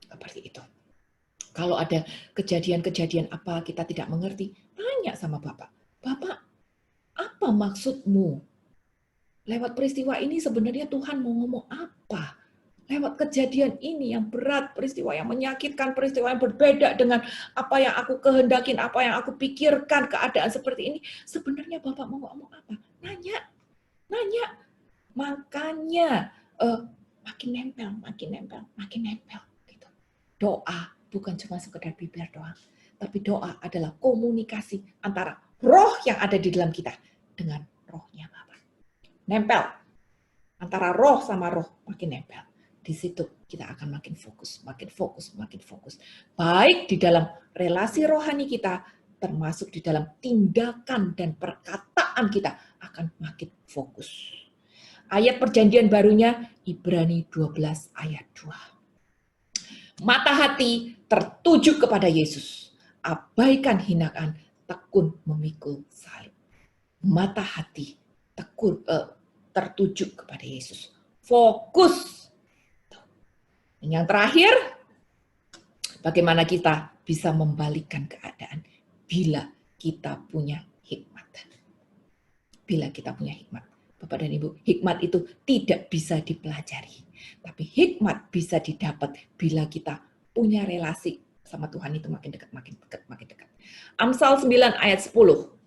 Seperti itu. Kalau ada kejadian-kejadian apa kita tidak mengerti, tanya sama Bapak. Bapak, apa maksudmu? Lewat peristiwa ini sebenarnya Tuhan mau ngomong apa? Lewat kejadian ini yang berat, peristiwa yang menyakitkan, peristiwa yang berbeda dengan apa yang aku kehendakin, apa yang aku pikirkan, keadaan seperti ini, sebenarnya Bapak mau ngomong apa? Nanya. Makanya makin nempel. Gitu. Doa bukan cuma sekedar bibir doang, tapi doa adalah komunikasi antara roh yang ada di dalam kita dengan rohnya Bapak. Nempel. Antara roh sama roh makin nempel. Di situ kita akan makin fokus. Baik di dalam relasi rohani kita, termasuk di dalam tindakan dan perkataan kita akan makin fokus. Ayat perjanjian barunya Ibrani 12 ayat 2. Mata hati tertuju kepada Yesus. Abaikan hinaan, tekun memikul salib. Mata hati tertuju kepada Yesus. Fokus. Yang terakhir, bagaimana kita bisa membalikkan keadaan bila kita punya hikmat. Bila kita punya hikmat. Bapak dan Ibu, hikmat itu tidak bisa dipelajari. Tapi hikmat bisa didapat bila kita punya relasi sama Tuhan itu makin dekat. Amsal 9 ayat 10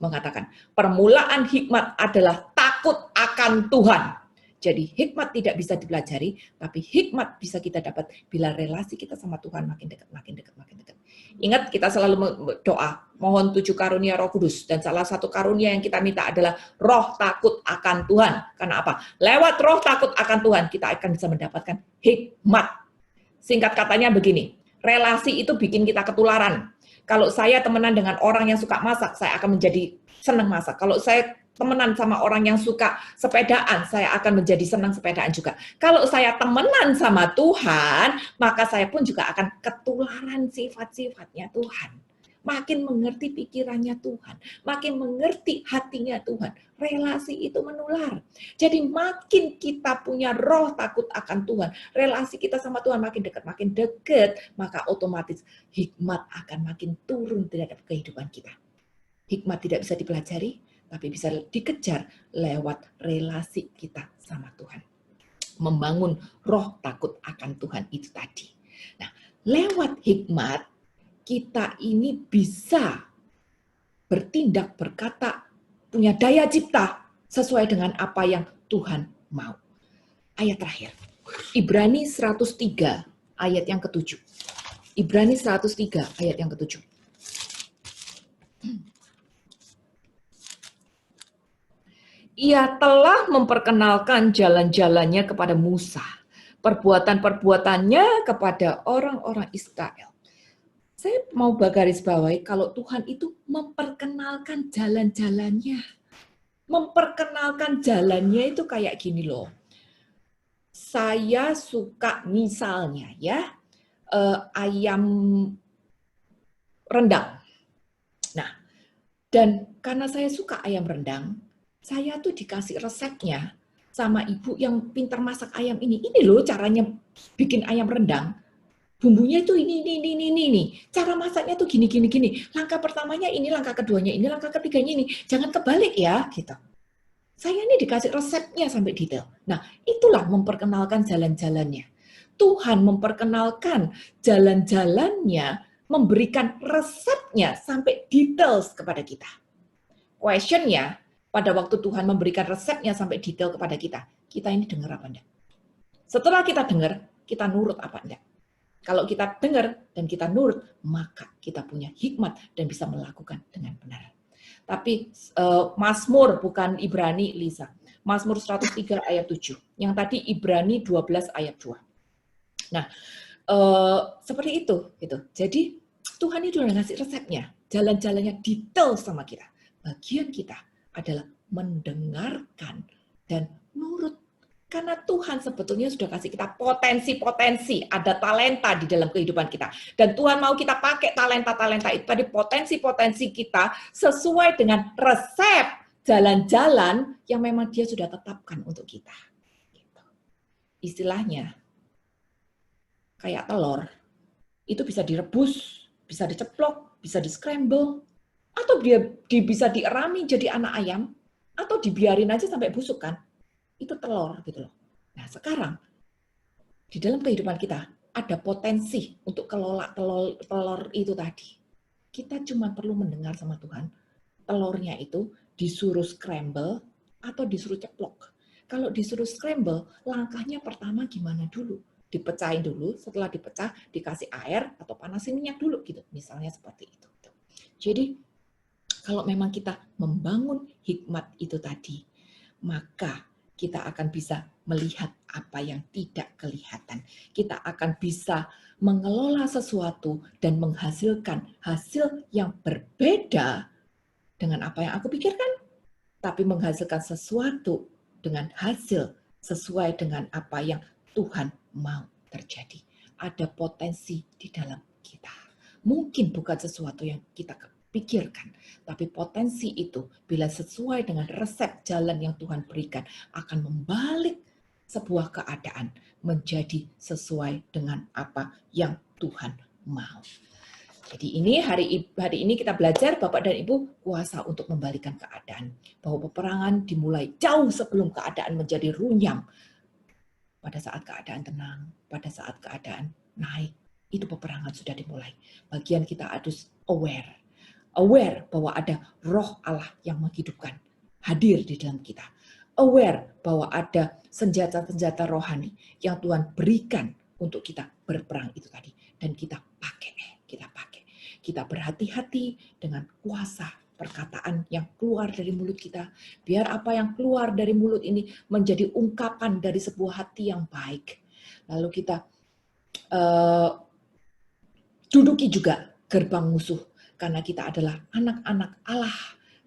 mengatakan, permulaan hikmat adalah takut akan Tuhan. Jadi hikmat tidak bisa dipelajari, tapi hikmat bisa kita dapat bila relasi kita sama Tuhan makin dekat. Ingat, kita selalu berdoa, mohon 7 karunia Roh Kudus, dan salah satu karunia yang kita minta adalah roh takut akan Tuhan. Karena apa? Lewat roh takut akan Tuhan, kita akan bisa mendapatkan hikmat. Singkat katanya begini, relasi itu bikin kita ketularan. Kalau saya temenan dengan orang yang suka masak, saya akan menjadi senang masak. Kalau saya temenan sama orang yang suka sepedaan, saya akan menjadi senang sepedaan juga. Kalau saya temenan sama Tuhan, maka saya pun juga akan ketularan sifat-sifatnya Tuhan. Makin mengerti pikirannya Tuhan, makin mengerti hatinya Tuhan. Relasi itu menular. Jadi makin kita punya roh takut akan Tuhan, relasi kita sama Tuhan makin dekat, maka otomatis hikmat akan makin turun terhadap kehidupan kita. Hikmat tidak bisa dipelajari, tapi bisa dikejar lewat relasi kita sama Tuhan. Membangun roh takut akan Tuhan itu tadi. Nah, lewat hikmat, kita ini bisa bertindak, berkata, punya daya cipta sesuai dengan apa yang Tuhan mau. Ayat terakhir, Ibrani 103 ayat yang ke-7. Ibrani 103 ayat yang ke-7. Ia telah memperkenalkan jalan-jalannya kepada Musa, perbuatan-perbuatannya kepada orang-orang Israel. Saya mau garis bawahi kalau Tuhan itu memperkenalkan jalan-jalannya. Memperkenalkan jalannya itu kayak gini loh. Saya suka misalnya ya, ayam rendang. Nah, dan karena saya suka ayam rendang, saya tuh dikasih resepnya sama ibu yang pintar masak ayam ini. Ini loh caranya bikin ayam rendang. Bumbunya itu ini. Cara masaknya tuh gini. Langkah pertamanya ini, langkah keduanya ini, langkah ketiganya ini. Jangan kebalik ya, gitu. Saya ini dikasih resepnya sampai detail. Nah, itulah memperkenalkan jalan-jalannya. Tuhan memperkenalkan jalan-jalannya, memberikan resepnya sampai details kepada kita. Questionnya, pada waktu Tuhan memberikan resepnya sampai detail kepada kita ini dengar apa enggak? Setelah kita dengar, kita nurut apa enggak? Kalau kita dengar dan kita nurut, maka kita punya hikmat dan bisa melakukan dengan benar. Tapi Mazmur bukan Ibrani, Lisa. Mazmur 103 ayat 7. Yang tadi Ibrani 12 ayat 2. Nah, seperti itu. Gitu. Jadi Tuhan itu udah ngasih resepnya. Jalan-jalannya detail sama kita. Bagian kita adalah mendengarkan dan nurut. Karena Tuhan sebetulnya sudah kasih kita potensi-potensi, ada talenta di dalam kehidupan kita. Dan Tuhan mau kita pakai talenta-talenta itu tadi, potensi-potensi kita sesuai dengan resep jalan-jalan yang memang dia sudah tetapkan untuk kita. Gitu. Istilahnya, kayak telur, itu bisa direbus, bisa diceplok, bisa di-scramble, atau dia bisa dierami jadi anak ayam, atau dibiarin aja sampai busuk kan. Itu telur gitu loh. Nah sekarang, di dalam kehidupan kita, ada potensi untuk kelola telur itu tadi. Kita cuma perlu mendengar sama Tuhan, telurnya itu disuruh scramble atau disuruh ceplok. Kalau disuruh scramble, langkahnya pertama gimana dulu? Dipecahin dulu, setelah dipecah dikasih air atau panasin minyak dulu gitu. Misalnya seperti itu. Jadi kalau memang kita membangun hikmat itu tadi, maka kita akan bisa melihat apa yang tidak kelihatan. Kita akan bisa mengelola sesuatu dan menghasilkan hasil yang berbeda dengan apa yang aku pikirkan, tapi menghasilkan sesuatu dengan hasil sesuai dengan apa yang Tuhan mau terjadi. Ada potensi di dalam kita. Mungkin bukan sesuatu yang kita pikirkan, tapi potensi itu bila sesuai dengan resep jalan yang Tuhan berikan akan membalik sebuah keadaan menjadi sesuai dengan apa yang Tuhan mau. Jadi ini hari ini kita belajar Bapak dan Ibu kuasa untuk membalikan keadaan. Bahwa peperangan dimulai jauh sebelum keadaan menjadi runyam. Pada saat keadaan tenang, pada saat keadaan naik, itu peperangan sudah dimulai. Bagian kita harus aware. Aware bahwa ada roh Allah yang menghidupkan, hadir di dalam kita. Aware bahwa ada senjata-senjata rohani yang Tuhan berikan untuk kita berperang itu tadi. Dan kita pakai. Kita berhati-hati dengan kuasa perkataan yang keluar dari mulut kita. Biar apa yang keluar dari mulut ini menjadi ungkapan dari sebuah hati yang baik. Lalu kita duduki juga gerbang musuh. Karena kita adalah anak-anak Allah,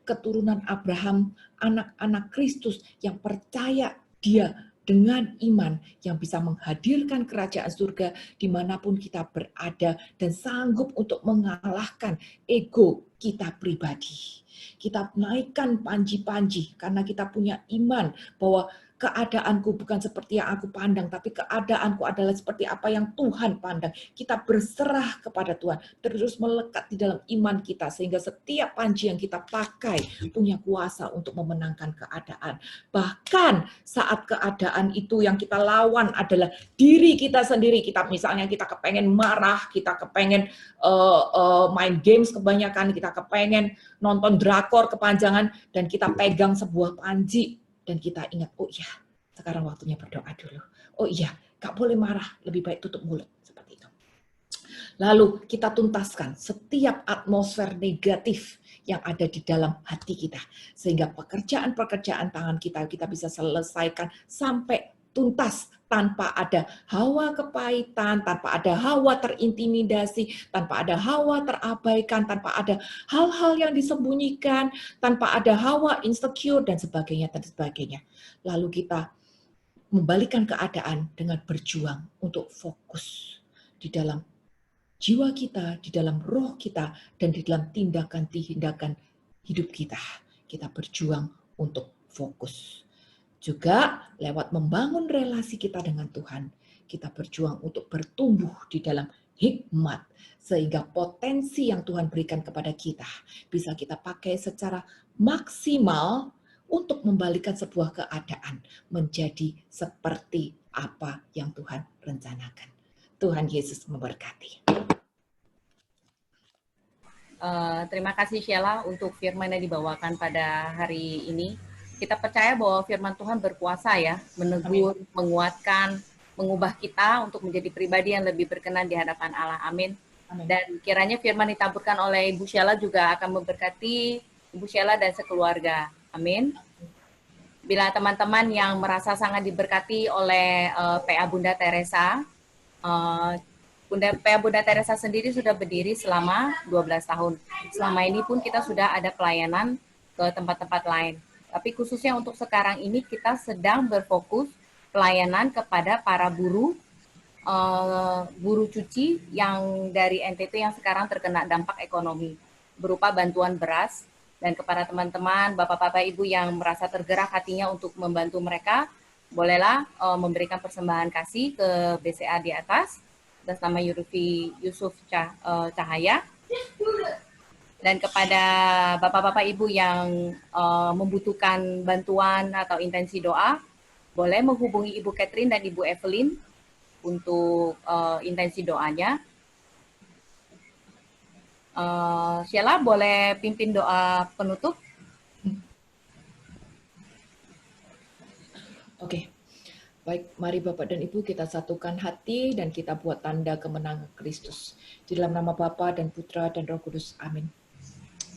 keturunan Abraham, anak-anak Kristus yang percaya Dia dengan iman yang bisa menghadirkan kerajaan surga dimanapun kita berada dan sanggup untuk mengalahkan ego kita pribadi. Kita naikkan panji-panji karena kita punya iman bahwa keadaanku bukan seperti yang aku pandang, tapi keadaanku adalah seperti apa yang Tuhan pandang. Kita berserah kepada Tuhan, terus melekat di dalam iman kita, sehingga setiap panji yang kita pakai punya kuasa untuk memenangkan keadaan. Bahkan saat keadaan itu yang kita lawan adalah diri kita sendiri. Misalnya kita kepengen marah, kita kepengen main games kebanyakan, kita kepengen nonton drakor kepanjangan, dan kita pegang sebuah panji. Dan kita ingat, oh iya, sekarang waktunya berdoa dulu. Oh iya, gak boleh marah, lebih baik tutup mulut. Seperti itu. Lalu kita tuntaskan setiap atmosfer negatif yang ada di dalam hati kita. Sehingga pekerjaan-pekerjaan tangan kita bisa selesaikan sampai tuntas, tanpa ada hawa kepahitan, tanpa ada hawa terintimidasi, tanpa ada hawa terabaikan, tanpa ada hal-hal yang disembunyikan, tanpa ada hawa insecure, dan sebagainya, dan sebagainya. Lalu kita membalikan keadaan dengan berjuang untuk fokus di dalam jiwa kita, di dalam roh kita, dan di dalam tindakan-tindakan hidup kita. Kita berjuang untuk fokus. Juga lewat membangun relasi kita dengan Tuhan, kita berjuang untuk bertumbuh di dalam hikmat, sehingga potensi yang Tuhan berikan kepada kita bisa kita pakai secara maksimal untuk membalikan sebuah keadaan menjadi seperti apa yang Tuhan rencanakan. Tuhan Yesus memberkati. Terima kasih Sheila untuk firman yang dibawakan pada hari ini. Kita percaya bahwa firman Tuhan berkuasa ya, menegur, amin, menguatkan, mengubah kita untuk menjadi pribadi yang lebih berkenan di hadapan Allah. Amin. Amin. Dan kiranya firman ditaburkan oleh Ibu Sheila juga akan memberkati Ibu Sheila dan sekeluarga. Amin. Bila teman-teman yang merasa sangat diberkati oleh PA Bunda Teresa, PA Bunda Teresa sendiri sudah berdiri selama 12 tahun. Selama ini pun kita sudah ada pelayanan ke tempat-tempat lain. Tapi khususnya untuk sekarang ini kita sedang berfokus pelayanan kepada para buruh cuci yang dari NTT yang sekarang terkena dampak ekonomi berupa bantuan beras, Dan kepada teman-teman, bapak-bapak, ibu yang merasa tergerak hatinya untuk membantu mereka, bolehlah memberikan persembahan kasih ke BCA di atas atas nama Yurfi Yusuf Cahaya. Dan kepada bapak-bapak ibu yang membutuhkan bantuan atau intensi doa, boleh menghubungi Ibu Catherine dan Ibu Evelyn untuk intensi doanya. Sheila, boleh pimpin doa penutup? Oke. Baik, mari Bapak dan Ibu kita satukan hati dan kita buat tanda kemenangan Kristus. Di dalam nama Bapa dan Putra dan Roh Kudus. Amin.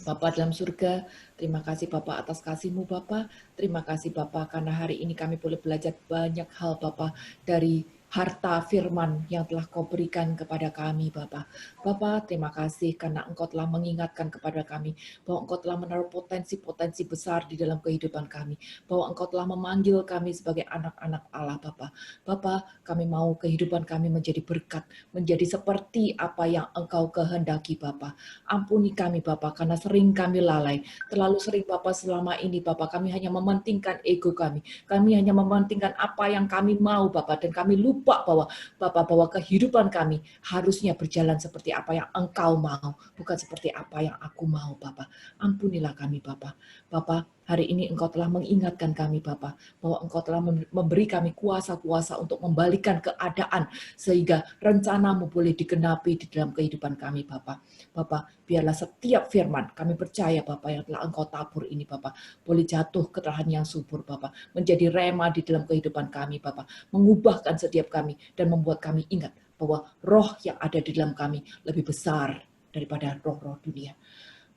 Bapa dalam surga, terima kasih Bapa atas kasih-Mu Bapa. Terima kasih Bapa karena hari ini kami boleh belajar banyak hal Bapa dari harta firman yang telah Kau berikan kepada kami Bapa. Bapa, terima kasih karena Engkau telah mengingatkan kepada kami bahwa Engkau telah menaruh potensi-potensi besar di dalam kehidupan kami. Bahwa Engkau telah memanggil kami sebagai anak-anak Allah Bapa. Bapa, kami mau kehidupan kami menjadi berkat, menjadi seperti apa yang Engkau kehendaki Bapa. Ampuni kami Bapa karena sering kami lalai. Terlalu sering Bapa selama ini Bapa kami hanya mementingkan ego kami. Kami hanya mementingkan apa yang kami mau Bapa dan kami lupa bahwa Bapa bahwa kehidupan kami harusnya berjalan seperti apa yang Engkau mau, bukan seperti apa yang aku mau Bapa. Ampunilah kami Bapa. Bapa, hari ini Engkau telah mengingatkan kami Bapa bahwa Engkau telah memberi kami kuasa-kuasa untuk membalikan keadaan sehingga rencana-Mu boleh digenapi di dalam kehidupan kami Bapa. Bapa, biarlah setiap firman kami percaya Bapa yang telah Engkau tabur ini Bapa boleh jatuh ke lahan yang subur Bapa, menjadi rema di dalam kehidupan kami Bapa, mengubahkan setiap kami dan membuat kami ingat bahwa roh yang ada di dalam kami lebih besar daripada roh-roh dunia.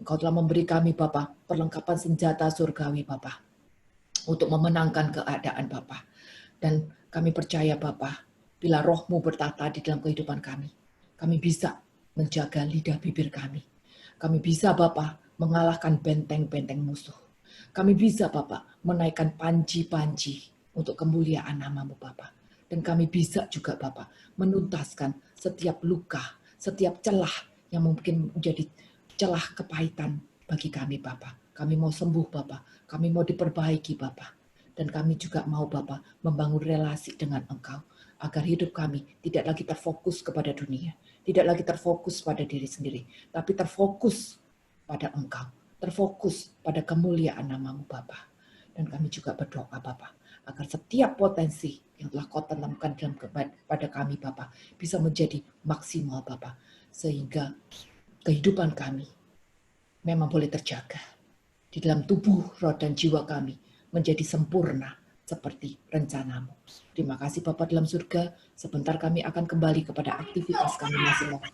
Engkau telah memberi kami Bapa perlengkapan senjata surgawi Bapa untuk memenangkan keadaan Bapa. Dan kami percaya Bapa, bila roh-Mu bertata di dalam kehidupan kami bisa menjaga lidah bibir kami. Kami bisa Bapa mengalahkan benteng-benteng musuh. Kami bisa Bapa menaikkan panji-panji untuk kemuliaan nama-Mu Bapa. Dan kami bisa juga Bapa menuntaskan setiap luka, setiap celah yang mungkin menjadi celah kepahitan bagi kami Bapa. Kami mau sembuh Bapa, kami mau diperbaiki Bapa. Dan kami juga mau Bapa membangun relasi dengan Engkau. Agar hidup kami tidak lagi terfokus kepada dunia. Tidak lagi terfokus pada diri sendiri. Tapi terfokus pada Engkau. Terfokus pada kemuliaan nama-Mu Bapa. Dan kami juga berdoa Bapa agar setiap potensi yang telah Kau tanamkan pada kami Bapa bisa menjadi maksimal Bapa. Sehingga kehidupan kami memang boleh terjaga di dalam tubuh, roh, dan jiwa kami menjadi sempurna seperti rencana-Mu. Terima kasih Bapa dalam surga. Sebentar kami akan kembali kepada aktivitas kami masing-masing.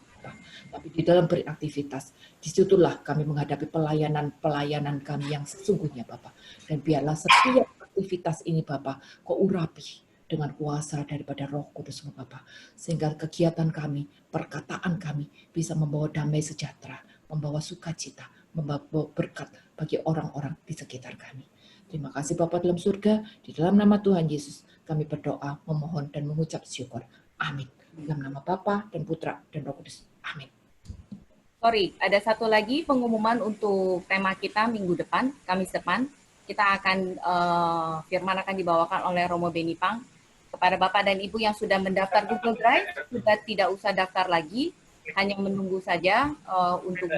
Tapi di dalam beraktivitas, disitulah kami menghadapi pelayanan kami yang sesungguhnya Bapa. Dan biarlah setiap aktivitas ini Bapa, Kau urapi dengan kuasa daripada Roh Kudus-Mu Bapa. Sehingga kegiatan kami, perkataan kami bisa membawa damai sejahtera, membawa sukacita, membawa berkat bagi orang-orang di sekitar kami. Terima kasih Bapa dalam surga, di dalam nama Tuhan Yesus kami berdoa, memohon dan mengucap syukur. Amin. Dalam nama Bapa dan Putra dan Roh Kudus. Amin. Sorry, ada satu lagi pengumuman untuk tema kita minggu depan, Kamis depan. Kita akan, firman akan dibawakan oleh Romo Benipang. Kepada Bapak dan Ibu yang sudah mendaftar Google Drive, sudah tidak usah daftar lagi, hanya menunggu saja untuk.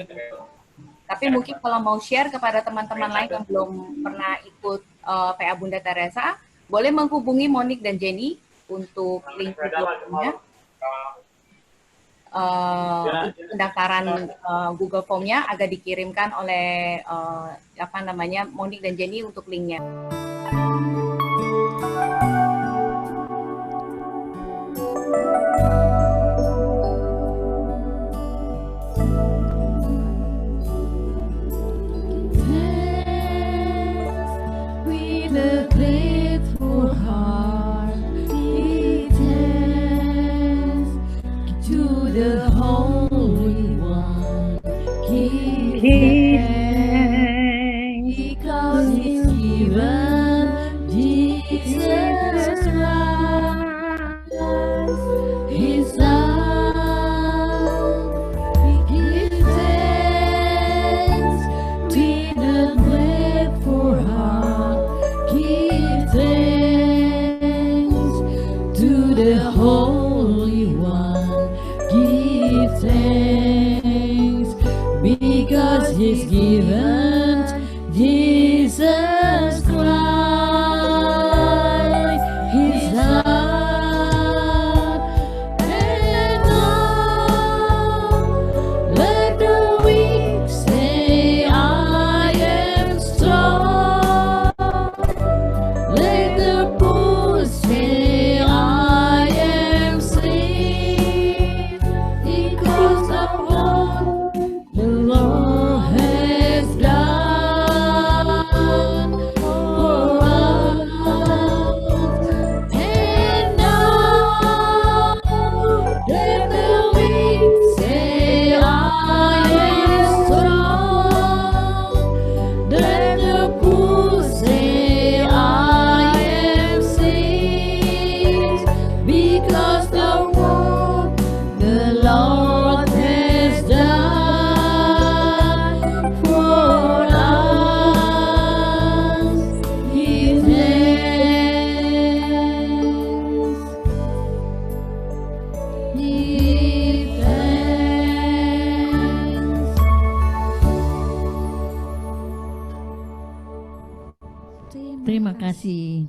Tapi mungkin kalau mau share kepada teman-teman lain yang belum pernah ikut PA Bunda Teresa, boleh menghubungi Monik dan Jenny untuk link Google-nya. Pendaftaran Google Form-nya agak dikirimkan oleh Monik dan Jenny untuk linknya. With a grateful heart, we dance to the Holy One. Give thanks because He's given Jesus. thanks because He's given Jesus Christ, His Son. And now let the weak say, I am strong. Let the poor say, I am free, because of what the Lord has done for us. And now let the weak say, I am strong. Let the poor say, I am sick, because of what the Lord has done for us. His hands, His hands. Terima kasih.